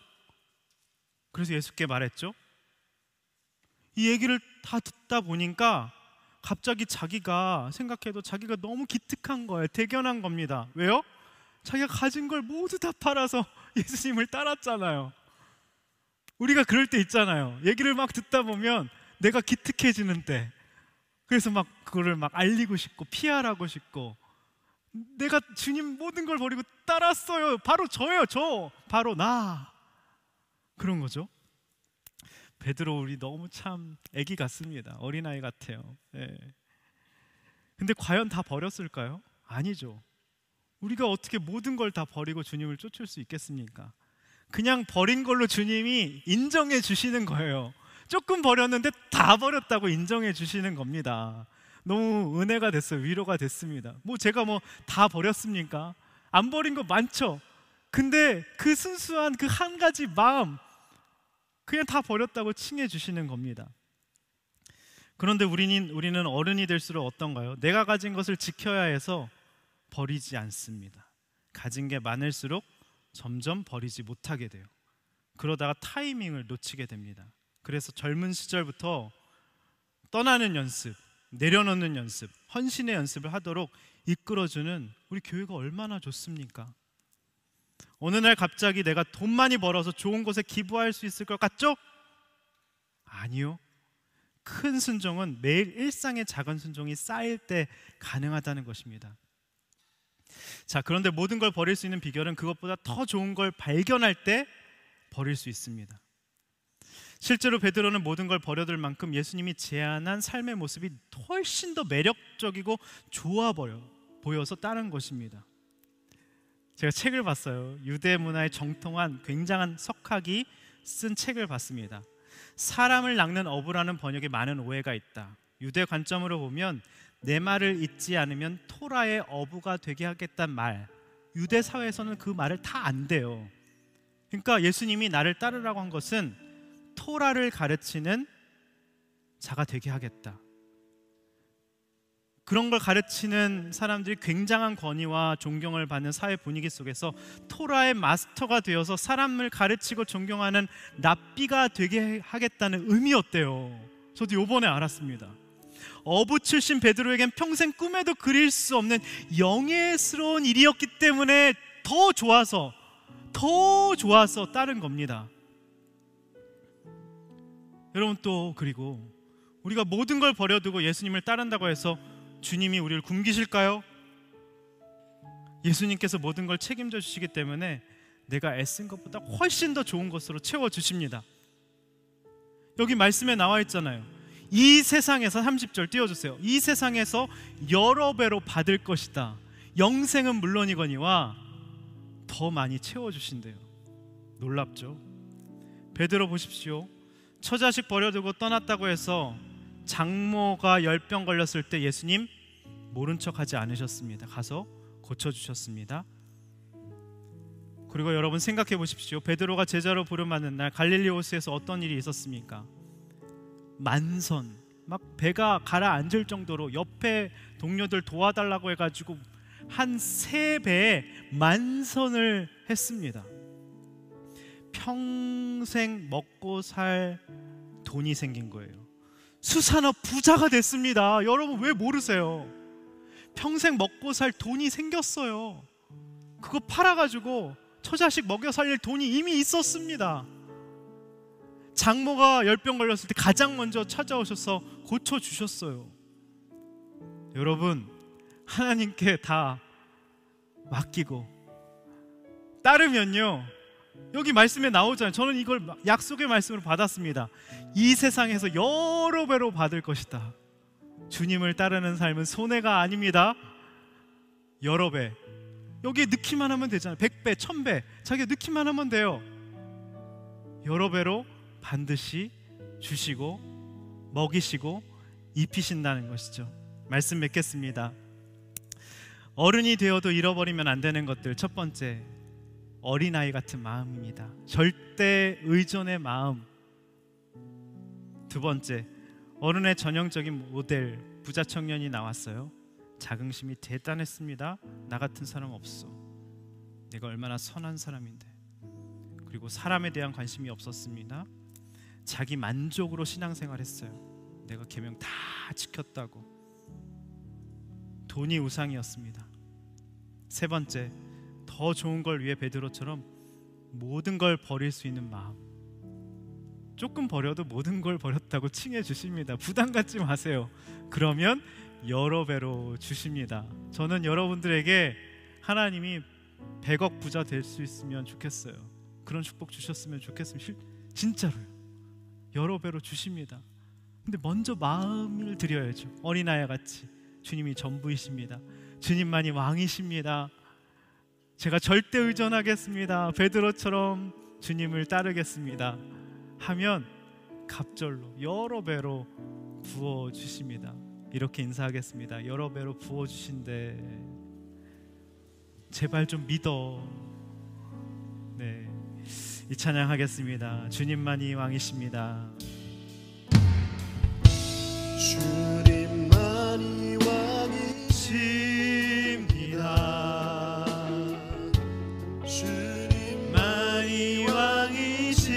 그래서 예수께 말했죠. 이 얘기를 다 듣다 보니까 갑자기 자기가 생각해도 자기가 너무 기특한 거예요. 대견한 겁니다. 왜요? 자기가 가진 걸 모두 다 팔아서 예수님을 따랐잖아요. 우리가 그럴 때 있잖아요. 얘기를 막 듣다 보면 내가 기특해지는 때, 그래서 막 그거를 막 알리고 싶고 피하라고 싶고, 내가 주님 모든 걸 버리고 따랐어요. 바로 저예요. 바로 나. 그런 거죠. 베드로, 우리 너무 참 애기 같습니다. 어린아이 같아요. 예. 근데 과연 다 버렸을까요? 아니죠. 우리가 어떻게 모든 걸 다 버리고 주님을 쫓을 수 있겠습니까? 그냥 버린 걸로 주님이 인정해 주시는 거예요. 조금 버렸는데 다 버렸다고 인정해 주시는 겁니다. 너무 은혜가 됐어요. 위로가 됐습니다. 제가 다 버렸습니까? 안 버린 거 많죠. 근데 그 순수한 그 한 가지 마음, 그냥 다 버렸다고 칭해 주시는 겁니다. 그런데 우리는 어른이 될수록 어떤가요? 내가 가진 것을 지켜야 해서 버리지 않습니다. 가진 게 많을수록 점점 버리지 못하게 돼요. 그러다가 타이밍을 놓치게 됩니다. 그래서 젊은 시절부터 떠나는 연습, 내려놓는 연습, 헌신의 연습을 하도록 이끌어주는 우리 교회가 얼마나 좋습니까? 어느 날 갑자기 내가 돈 많이 벌어서 좋은 곳에 기부할 수 있을 것 같죠? 아니요. 큰 순종은 매일 일상의 작은 순종이 쌓일 때 가능하다는 것입니다. 자, 그런데 모든 걸 버릴 수 있는 비결은 그것보다 더 좋은 걸 발견할 때 버릴 수 있습니다. 실제로 베드로는 모든 걸 버려둘 만큼 예수님이 제안한 삶의 모습이 훨씬 더 매력적이고 좋아 보여서 따른 것입니다. 제가 책을 봤어요. 유대 문화의 정통한 굉장한 석학이 쓴 책을 봤습니다. 사람을 낚는 어부라는 번역에 많은 오해가 있다. 유대 관점으로 보면 내 말을 잊지 않으면 토라의 어부가 되게 하겠단 말, 유대 사회에서는 그 말을 다 안 돼요. 그러니까 예수님이 나를 따르라고 한 것은 토라를 가르치는 자가 되게 하겠다. 그런 걸 가르치는 사람들이 굉장한 권위와 존경을 받는 사회 분위기 속에서 토라의 마스터가 되어서 사람을 가르치고 존경하는 랍비가 되게 하겠다는 의미였대요. 저도 요번에 알았습니다. 어부 출신 베드로에겐 평생 꿈에도 그릴 수 없는 영예스러운 일이었기 때문에 더 좋아서 따른 겁니다. 여러분, 또 그리고 우리가 모든 걸 버려두고 예수님을 따른다고 해서 주님이 우리를 굶기실까요? 예수님께서 모든 걸 책임져 주시기 때문에 내가 애쓴 것보다 훨씬 더 좋은 것으로 채워주십니다. 여기 말씀에 나와 있잖아요. 이 세상에서, 30절 띄워주세요. 이 세상에서 여러 배로 받을 것이다. 영생은 물론이거니와 더 많이 채워주신대요. 놀랍죠? 베드로 보십시오. 처자식 버려두고 떠났다고 해서 장모가 열병 걸렸을 때 예수님 모른 척하지 않으셨습니다. 가서 고쳐주셨습니다. 그리고 여러분 생각해 보십시오. 베드로가 제자로 부름받는 날 갈릴리 호수에서 어떤 일이 있었습니까? 만선, 막 배가 가라앉을 정도로 옆에 동료들 도와달라고 해가지고 한 3배의 만선을 했습니다. 평생 먹고 살 돈이 생긴 거예요. 수산업 부자가 됐습니다. 여러분 왜 모르세요? 평생 먹고 살 돈이 생겼어요. 그거 팔아가지고 처자식 먹여 살릴 돈이 이미 있었습니다. 장모가 열병 걸렸을 때 가장 먼저 찾아오셔서 고쳐주셨어요. 여러분, 하나님께 다 맡기고 따르면요, 여기 말씀에 나오잖아요. 저는 이걸 약속의 말씀으로 받았습니다. 이 세상에서 여러 배로 받을 것이다. 주님을 따르는 삶은 손해가 아닙니다. 여러 배. 여기에 넣기만 하면 되잖아요. 100배, 1000배. 자기가 넣기만 하면 돼요. 여러 배로 반드시 주시고 먹이시고 입히신다는 것이죠. 말씀 맺겠습니다. 어른이 되어도 잃어버리면 안 되는 것들. 첫 번째, 어린아이 같은 마음입니다. 절대 의존의 마음. 두 번째, 어른의 전형적인 모델, 부자 청년이 나왔어요. 자긍심이 대단했습니다. 나 같은 사람 없어. 내가 얼마나 선한 사람인데. 그리고 사람에 대한 관심이 없었습니다. 자기 만족으로 신앙생활했어요. 내가 계명 다 지켰다고. 돈이 우상이었습니다. 세 번째, 더 좋은 걸 위해 베드로처럼 모든 걸 버릴 수 있는 마음. 조금 버려도 모든 걸 버렸다고 칭해 주십니다. 부담 갖지 마세요. 그러면 여러 배로 주십니다. 저는 여러분들에게 하나님이 100억 부자 될 수 있으면 좋겠어요. 그런 축복 주셨으면 좋겠습니다. 진짜로요. 여러 배로 주십니다. 근데 먼저 마음을 드려야죠. 어린아이 같이 주님이 전부이십니다. 주님만이 왕이십니다. 제가 절대 의존하겠습니다. 베드로처럼 주님을 따르겠습니다 하면 갑절로 여러 배로 부어주십니다. 이렇게 인사하겠습니다. 여러 배로 부어주신대. 제발 좀 믿어. 네, 이 찬양 하겠습니다. 주님만이 왕이십니다. 주님만이 왕이십니다. 주님만이 왕이십니다.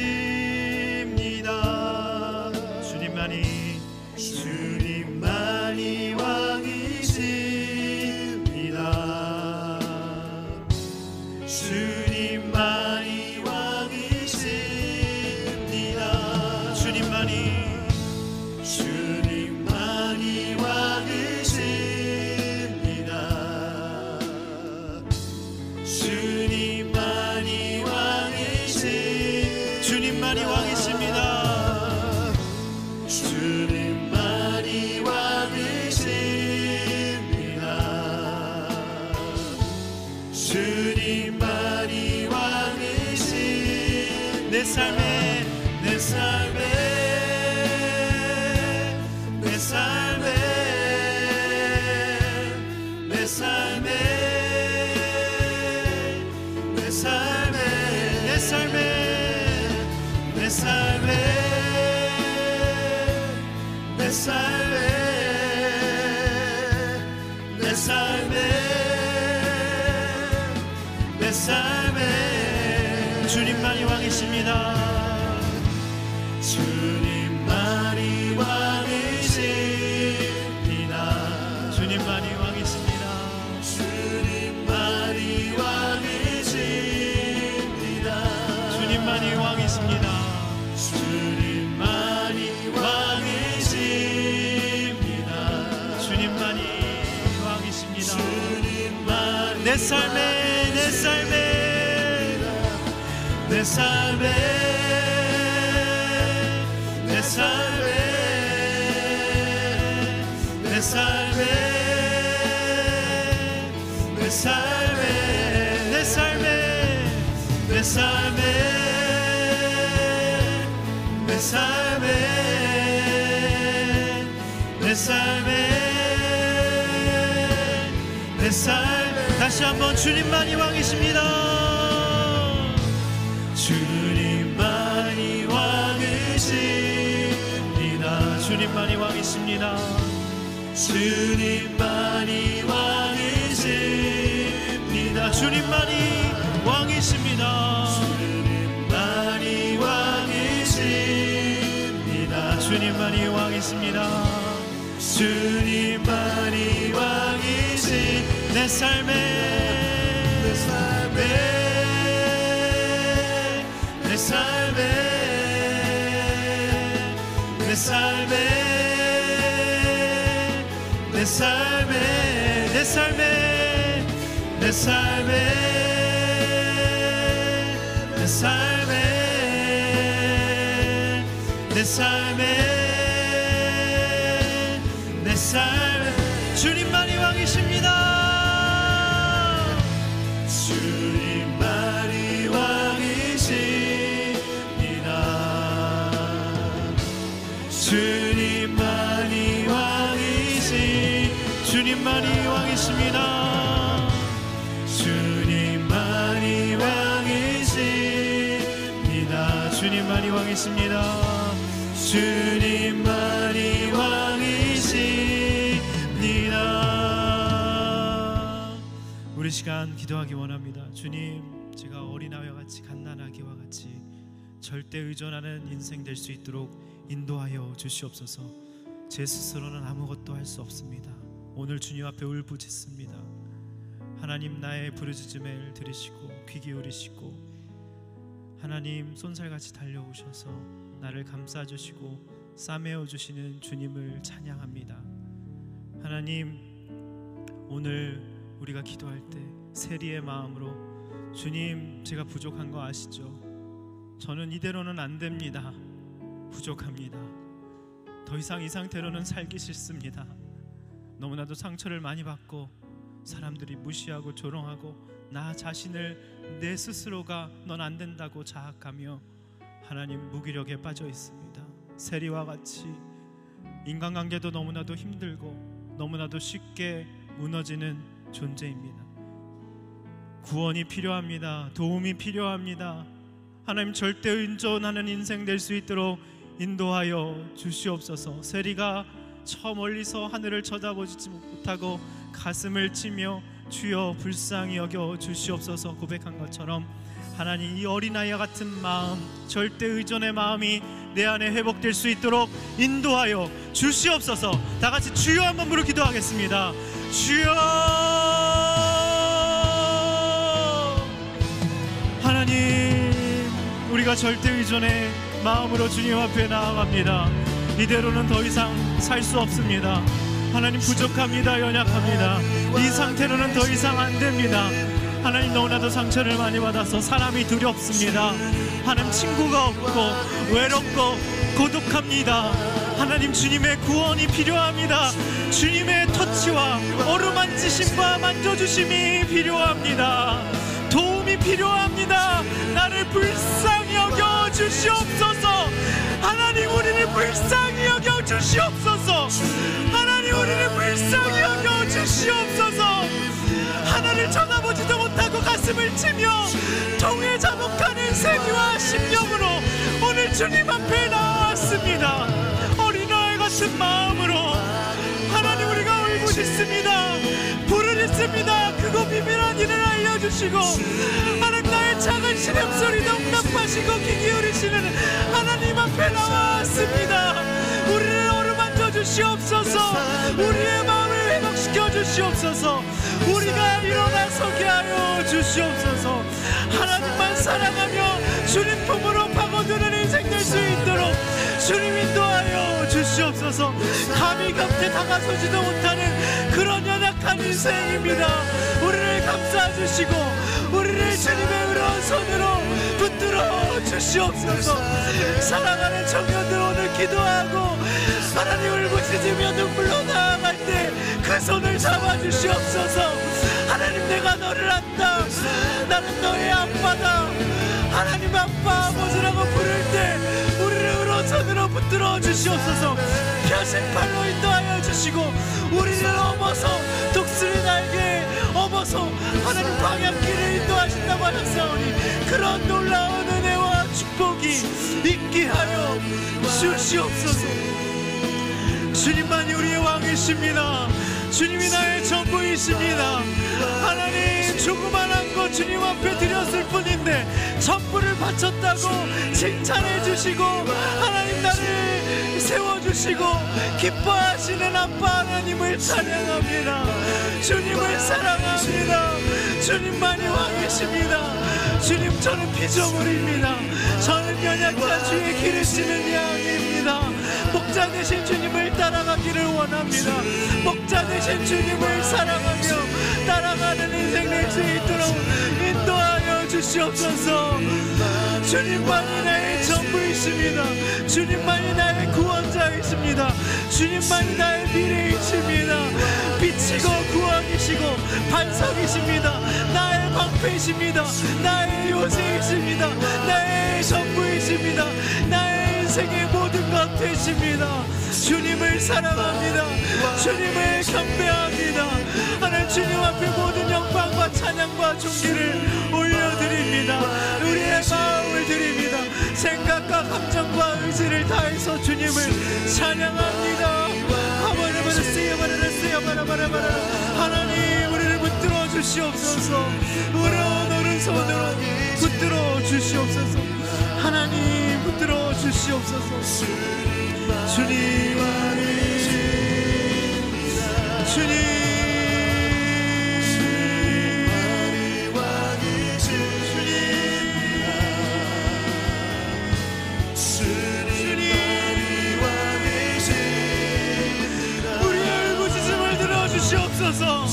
주님만이 왕이십니다. 주님만이 왕이십니다. 주님만이 왕이십니다. 주님만이 왕이십니다. 주님만이 왕이십니다. 주님만이 왕이십니다. 주님만이 왕이십니다. 내 삶에 삶에 주님만이 왕이십니다. 주님만이 왕이십니다. 주님만이 왕이십니다. 주님만이 왕이십니다. 주님만이 왕이십니다. 주님만이 왕이십니다. 주님만이 왕이십니다. 주님만이 내 삶에 내 삶에 내 삶에 내 삶에 내 삶에 내 삶에 내 삶에 내 삶에 내 삶에 내 삶에 내 삶에 다시 한번 주님만이 왕이십니다. 주님만이 왕이십니다. 주님만이 왕이십니다. 주님만이 왕이십니다. 주님만이 왕이십니다. 주님만이 왕이십니다. 주님만이 왕이십니다. 주님만이 왕이십니다. 내 삶에 내 삶에 내 삶에 내 삶에 내 삶에 내 삶에 내 삶에 내 삶에 내 삶에 내 삶에 주님만이 왕이십니다. 주님만이 왕이십니다. 주님만이 주님만이 왕이십니다. 주님만이 왕이십니다. 주님만이 왕이십니다. 주님만이 왕이십니다. 우리 시간 기도하기 원합니다. 주님, 제가 어린아이와 같이 갓난아기와 같이 절대 의존하는 인생 될 수 있도록 인도하여 주시옵소서. 제 스스로는 아무것도 할 수 없습니다. 오늘 주님 앞에 울부짖습니다. 하나님, 나의 부르짖음을 들으시고 귀 기울이시고 하나님 손살같이 달려오셔서 나를 감싸주시고 싸매어주시는 주님을 찬양합니다. 하나님, 오늘 우리가 기도할 때 세리의 마음으로 주님, 제가 부족한 거 아시죠? 저는 이대로는 안 됩니다. 부족합니다. 더 이상 이 상태로는 살기 싫습니다. 너무나도 상처를 많이 받고 사람들이 무시하고 조롱하고 나 자신을 내 스스로가 넌 안 된다고 자학하며 하나님 무기력에 빠져 있습니다. 세리와 같이 인간관계도 너무나도 힘들고 너무나도 쉽게 무너지는 존재입니다. 구원이 필요합니다. 도움이 필요합니다. 하나님, 절대 의존하는 인생 될 수 있도록 인도하여 주시옵소서. 세리가 저 멀리서 하늘을 쳐다보지 못하고 가슴을 치며 주여 불쌍히 여겨 주시옵소서 고백한 것처럼 하나님, 이 어린아이와 같은 마음, 절대 의존의 마음이 내 안에 회복될 수 있도록 인도하여 주시옵소서. 다 같이 주여 한번 부르 기도하겠습니다. 주여! 하나님, 우리가 절대 의존의 마음으로 주님 앞에 나아갑니다. 이대로는 더 이상 살 수 없습니다. 하나님, 부족합니다. 연약합니다. 이 상태로는 더 이상 안 됩니다. 하나님, 너무나도 상처를 많이 받아서 사람이 두렵습니다. 하나님, 친구가 없고 외롭고 고독합니다. 하나님, 주님의 구원이 필요합니다. 주님의 터치와 어루만지심과 만져주심이 필요합니다. 도움이 필요합니다. 나를 불쌍히 여겨 주시옵소서. 하나님, 우리를 불쌍히 여겨 주시옵소서. 하나님, 우리를 불쌍히 여겨 주시옵소서. 하나를 쳐다보지도 못하고 가슴을 치며 통에 자복하는 세미와 심령으로 오늘 주님 앞에 나왔습니다. 어린아이 같은 마음으로 하나님, 우리가 울부짖습니다. 부르짖습니다. 크고 비밀한 일을 알려 들어주시고 하나님 나의 작은 시름소리도 응답하시고 귀 기울이시는 하나님 앞에 나왔습니다. 우리를 어루만져 주시옵소서. 우리의 마음을 회복시켜 주시옵소서. 우리가 일어나 서게 하여 주시옵소서. 하나님만 사랑하며 주님 품으로 파고드는 인생 될 수 있도록 주님 인도하여 주시옵소서. 감히 곁에 다가서지도 못하는 그런 연약한 인생입니다. 우리를 감싸 주시고 우리를 주님의 의로운 손으로 붙들어 주시옵소서. 사랑하는 청년들 오늘 기도하고 하나님 울부짖으며 눈물로 나아갈 때 그 손을 잡아 주시옵소서. 하나님 내가 너를 안다. 나는 너의 아빠다. 하나님 아빠 아버지라고 부를 때 우리를 의로운 손으로 붙들어 주시옵소서. 펴신 팔로 인도하여 주시고 우리를 업어서 독수리 날개에 업어서 하나님 방향길을 인도하신다고 하셨사오니 그런 놀라운 은혜와 축복이 있게 하여 주시옵소서. 주님만이 우리의 왕이십니다. 주님이 나의 전부이십니다. 하나님 조그만한 것 주님 앞에 드렸을 뿐인데 전부를 바쳤다고 칭찬해 주시고 하나님 나를 세워주시고 기뻐하시는 아빠 하나님을 찬양합니다. 주님을 사랑합니다. 주님만이 왕이십니다. 주님 저는 피조물입니다. 저는 연약한 주의 기르시는 양입니다. 목자 되신 주님을 따라가기를 원합니다. 목자 되신 주님을 사랑하며 따라가는 인생 될 수 있도록 인도하여 주시옵소서. 주님만이 나의 전부이십니다. 주님만이 나의 구원자이십니다. 주님만이 나의 미래이십니다. 빛이고 구원이시고 반석이십니다. 나의 방패이십니다. 나의 요새이십니다. 나의 전부이십니다. 나의 인생의 모든 것 되십니다. 주님을 사랑합니다. 주님을 경배합니다. 하나님 주님 앞에 모든 영광과 찬양과 존귀를 올려드립니다. 우리의 마음을 드립니다. 생각과 감정과 의지를 다해서 주님을 찬양합니다. 하나님 우리를 붙들어 주시옵소서. 의로운 오른손으로 붙들어 주시옵소서. 하나님 붙들어 주시옵소서. 주님 우리의 부르짖음을 들어주시옵소서.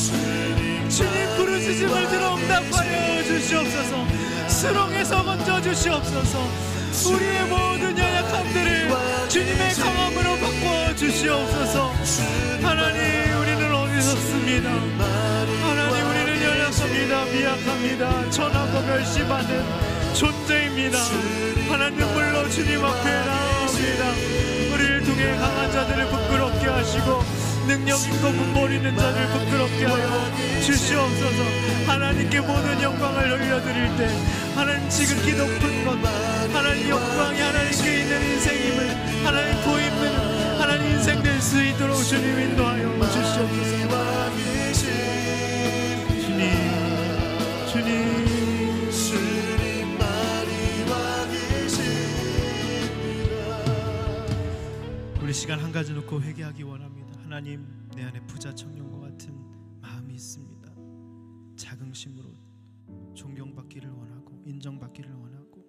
주님 부르짖음을 들어 응답하여 주시옵소서. 수렁에서 건져 주시옵소서. 우리의 모든 연약함들을 주님의 강함으로 바꿔 주시옵소서. 하나님 우리는 어리석습니다. 하나님 우리는 연약합니다. 미약합니다. 천하고 멸시받는 존재입니다. 하나님 물로 주님 앞에 나옵니다. 우리를 통해 강한 자들을 부끄럽게 하시고 능력 있고 분볼 있는 자를 부끄럽게 하여 주시옵소서. 하나님께 모든 영광을 돌려드릴 때 하나님 지극히 높은 것 하나님 영광이 하나님께 있는 인생임을 하나님 보임은 하나님 인생 될 수 있도록 주님 인도하여 주시옵소서. 주님 우리 시간 한 가지 놓고 회개하기 원합니다. 하나님 내 안에 부자 청년과 같은 마음이 있습니다. 자긍심으로 존경받기를 원하고 인정받기를 원하고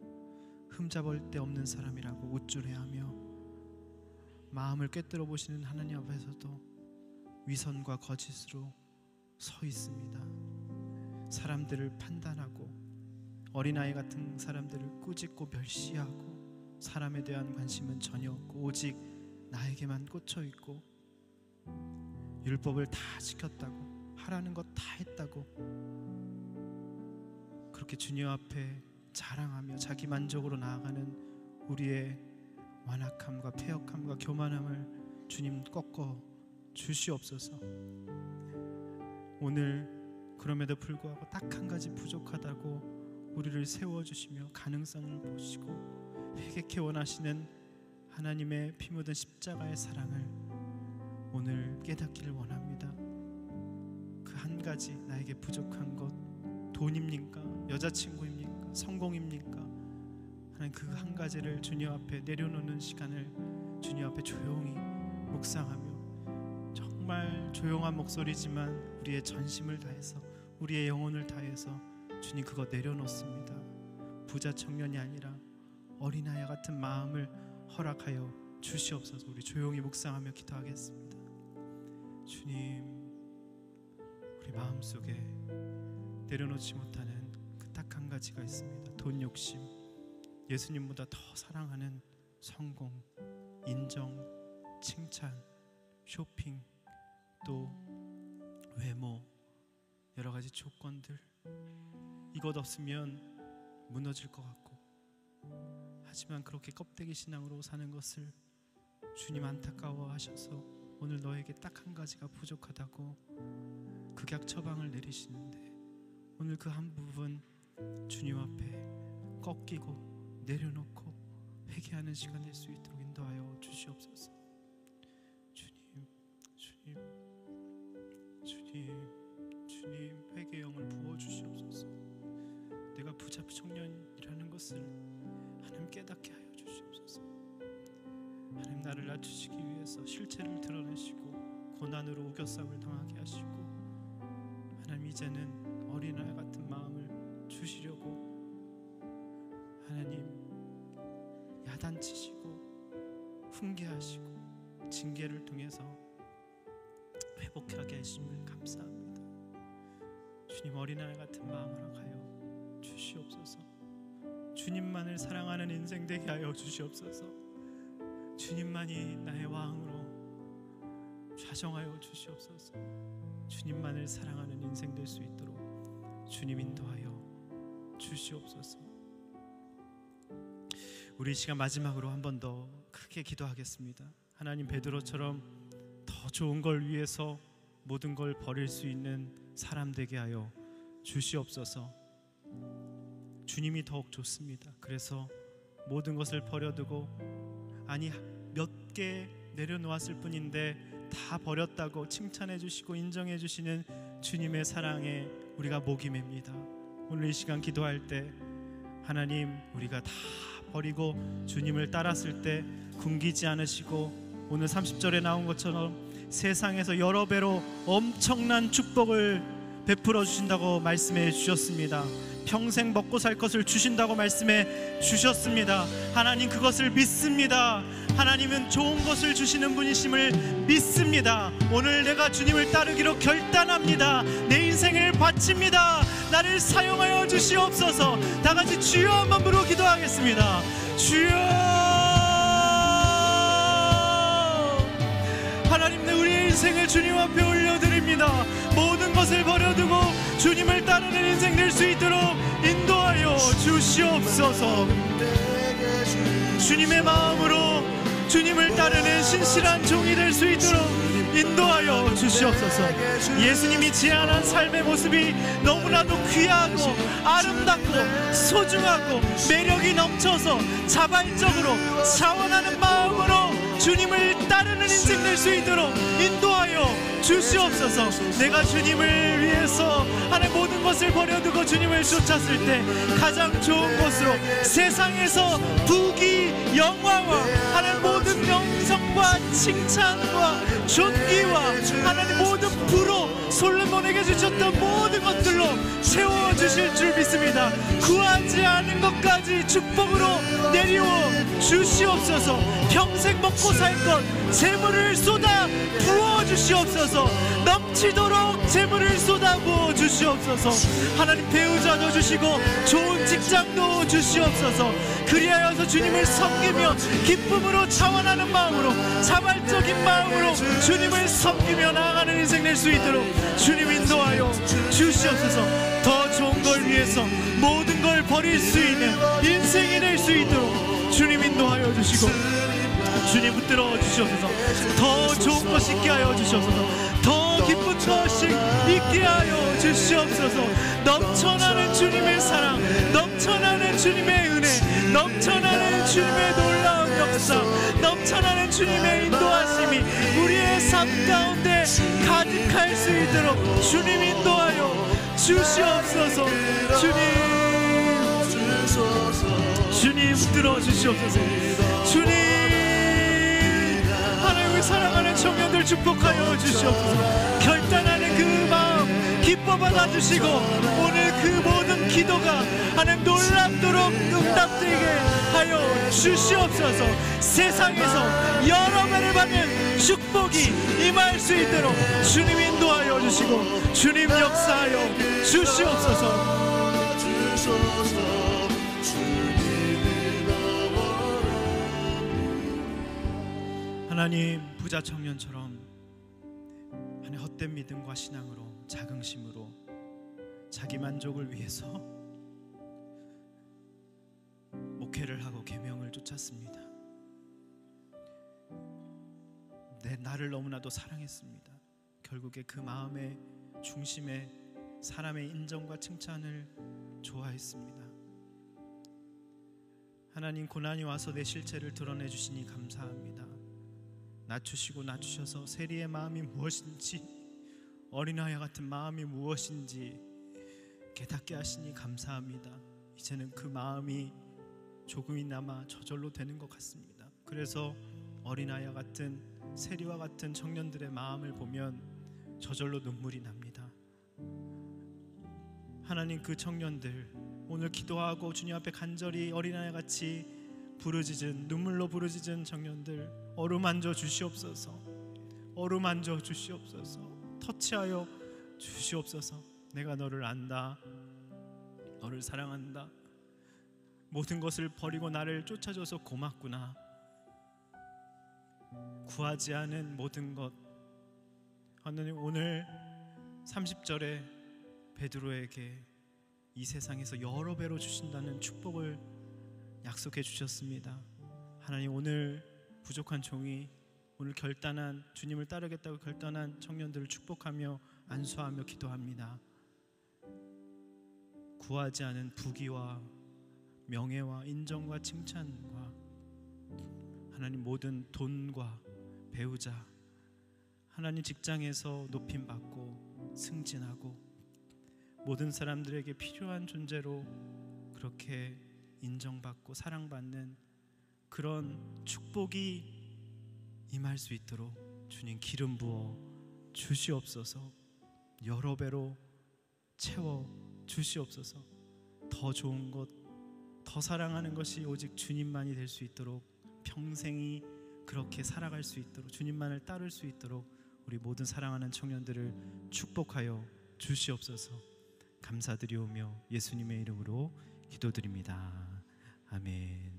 흠잡을 데 없는 사람이라고 우쭐해하며 마음을 꿰뚫어 보시는 하나님 앞에서도 위선과 거짓으로 서 있습니다. 사람들을 판단하고 어린아이 같은 사람들을 꾸짖고 멸시하고 사람에 대한 관심은 전혀 없고 오직 나에게만 꽂혀 있고 율법을 다 지켰다고 하라는 것 다 했다고 그렇게 주님 앞에 자랑하며 자기 만족으로 나아가는 우리의 완악함과 패역함과 교만함을 주님 꺾어 주시옵소서. 오늘 그럼에도 불구하고 딱 한 가지 부족하다고 우리를 세워주시며 가능성을 보시고 회개케 원하시는 하나님의 피 묻은 십자가의 사랑을 오늘 깨닫기를 원합니다. 그 한 가지 나에게 부족한 것 돈입니까? 여자친구입니까? 성공입니까? 하나님 그 한 가지를 주님 앞에 내려놓는 시간을 주님 앞에 조용히 묵상하며 정말 조용한 목소리지만 우리의 전심을 다해서 우리의 영혼을 다해서 주님 그거 내려놓습니다. 부자 청년이 아니라 어린아이 같은 마음을 허락하여 주시옵소서. 우리 조용히 묵상하며 기도하겠습니다. 주님, 우리 마음속에 내려놓지 못하는 그 딱 한 가지가 있습니다. 돈 욕심, 예수님보다 더 사랑하는 성공, 인정, 칭찬, 쇼핑, 또 외모, 여러 가지 조건들. 이것 없으면 무너질 것 같고, 하지만 그렇게 껍데기 신앙으로 사는 것을 주님 안타까워하셔서 오늘 너에게 딱 한 가지가 부족하다고 극약 처방을 내리시는데, 오늘 그 한 부분 주님 앞에 꺾이고 내려놓고 회개하는 시간 될 수 있도록 인도하여 주시옵소서. 주님 회개의 영을 부어주시옵소서. 내가 부자 청년이라는 것을 하나님 깨닫게 하여 주시옵소서. 하나님 나를 낮추시기 위해서 실체를 드러내시고 고난으로 우겨싸움을 당하게 하시고, 하나님 이제는 어린아이 같은 마음을 주시려고 하나님 야단치시고 훈계하시고 징계를 통해서 회복하게 하심을 감사합니다. 주님 어린아이 같은 마음 허락하여 주시옵소서. 주님만을 사랑하는 인생 되게 하여 주시옵소서. 주님만이 나의 왕으로 좌정하여 주시옵소서. 주님만을 사랑하는 인생 될 수 있도록 주님 인도하여 주시옵소서. 우리 시간 마지막으로 한 번 더 크게 기도하겠습니다. 하나님 베드로처럼 더 좋은 걸 위해서 모든 걸 버릴 수 있는 사람 되게 하여 주시옵소서. 주님이 더욱 좋습니다. 그래서 모든 것을 버려두고, 아니 몇 개 내려놓았을 뿐인데 다 버렸다고 칭찬해 주시고 인정해 주시는 주님의 사랑에 우리가 목이 맵니다. 오늘 이 시간 기도할 때 하나님 우리가 다 버리고 주님을 따랐을 때 굶기지 않으시고, 오늘 30절에 나온 것처럼 세상에서 여러 배로 엄청난 축복을 베풀어 주신다고 말씀해 주셨습니다. 평생 먹고 살 것을 주신다고 말씀해 주셨습니다. 하나님 그것을 믿습니다. 하나님은 좋은 것을 주시는 분이심을 믿습니다. 오늘 내가 주님을 따르기로 결단합니다. 내 인생을 바칩니다. 나를 사용하여 주시옵소서. 다 같이 주여 한번 부르고 기도하겠습니다. 주여. 하나님 우리의 인생을 주님 앞에 올려드립니다. 모든 것을 버려두고 주님을 따르는 인생 될 수 있도록 인도하여 주시옵소서. 주님의 마음으로 주님을 따르는 신실한 종이 될 수 있도록 인도하여 주시옵소서. 예수님이 제안한 삶의 모습이 너무나도 귀하고 아름답고 소중하고 매력이 넘쳐서 자발적으로 자원하는 마음으로 주님을 따르는 인생 될 수 있도록 인도하여 주시옵소서. 내가 주님을 위해서 하나님 모든 것을 버려두고 주님을 쫓았을 때 가장 좋은 것으로 세상에서 부귀 영화와 하나님 모든 명성과 칭찬과 존귀와 하나님 모든 부로 솔로몬에게 주셨던 모든 것들로 채워주실 줄 믿습니다. 구하지 않은 것까지 축복으로 내리워 주시옵소서. 평생 먹고 살 것 재물을 쏟아 부어 주시옵소서. 넘치도록 재물을 쏟아 부어 주시옵소서. 하나님 배우자도 주시고 좋은 직장도 주시옵소서. 그리하여서 주님을 섬기며 기쁨으로 자원하는 마음으로 자발적인 마음으로 주님을 섬기며 나아가는 인생 될 수 있도록 주님 인도하여 주시옵소서. 더 좋은 걸 위해서 모든 걸 버릴 수 있는 인생이 될 수 있도록 주님 인도하여 주시고 주님 붙들어 주시옵소서. 더 좋은 것이 있게 하여 주시옵소서. 더 기쁜 것이 있게 하여 주시옵소서. 넘쳐나는 주님의 사랑, 넘쳐나는 주님의 은혜, 넘쳐나는 주님의 놀라운 역사, 넘쳐나는 주님의 인도하심이 우리의 삶 가운데 가득할 수 있도록 주님 인도하여 주시옵소서. 주님 들어주시옵소서. 주님, 하나님을 사랑하는 청년들 축복하여 주시옵소서. 결단하는 그 마음 기뻐 받아주시고, 오늘 그 모든 기도가 하나님 놀랍도록 응답되게 하여 주시옵소서. 세상에서 여러 배를 받는 축복이 임할 수 있도록 주님 인도하여 주시고, 주님 역사하여 주시옵소서. 하나님, 부자 청년처럼 하나님 헛된 믿음과 신앙으로, 자긍심으로 자기 만족을 위해서 목회를 하고 계명을 쫓았습니다. 나를 너무나도 사랑했습니다. 결국에 그 마음의 중심에 사람의 인정과 칭찬을 좋아했습니다. 하나님, 고난이 와서 내 실체를 드러내 주시니 감사합니다. 낮추셔서 세리의 마음이 무엇인지, 어린아이 같은 마음이 무엇인지 깨닫게 하시니 감사합니다. 이제는 그 마음이 조금이나마 저절로 되는 것 같습니다. 그래서 어린아이와 같은, 세리와 같은 청년들의 마음을 보면 저절로 눈물이 납니다. 하나님, 그 청년들 오늘 기도하고 주님 앞에 간절히 어린아이같이 부르짖은, 눈물로 부르짖은 청년들 어루만져 주시옵소서. 어루만져 주시옵소서. 터치하여 주시옵소서. 내가 너를 안다. 너를 사랑한다. 모든 것을 버리고 나를 쫓아줘서 고맙구나. 구하지 않은 모든 것, 하나님 오늘 30절에 베드로에게 이 세상에서 여러 배로 주신다는 축복을 약속해 주셨습니다. 하나님, 오늘 부족한 종이, 오늘 결단한, 주님을 따르겠다고 결단한 청년들을 축복하며 안수하며 기도합니다. 구하지 않은 부귀와 명예와 인정과 칭찬과 하나님 모든 돈과 배우자, 하나님 직장에서 높임받고 승진하고 모든 사람들에게 필요한 존재로 그렇게 인정받고 사랑받는 그런 축복이 임할 수 있도록 주님 기름 부어 주시옵소서. 여러 배로 채워 주시옵소서. 더 좋은 것, 더 사랑하는 것이 오직 주님만이 될 수 있도록, 평생이 그렇게 살아갈 수 있도록, 주님만을 따를 수 있도록 우리 모든 사랑하는 청년들을 축복하여 주시옵소서. 감사드리오며 예수님의 이름으로 기도드립니다. 아멘.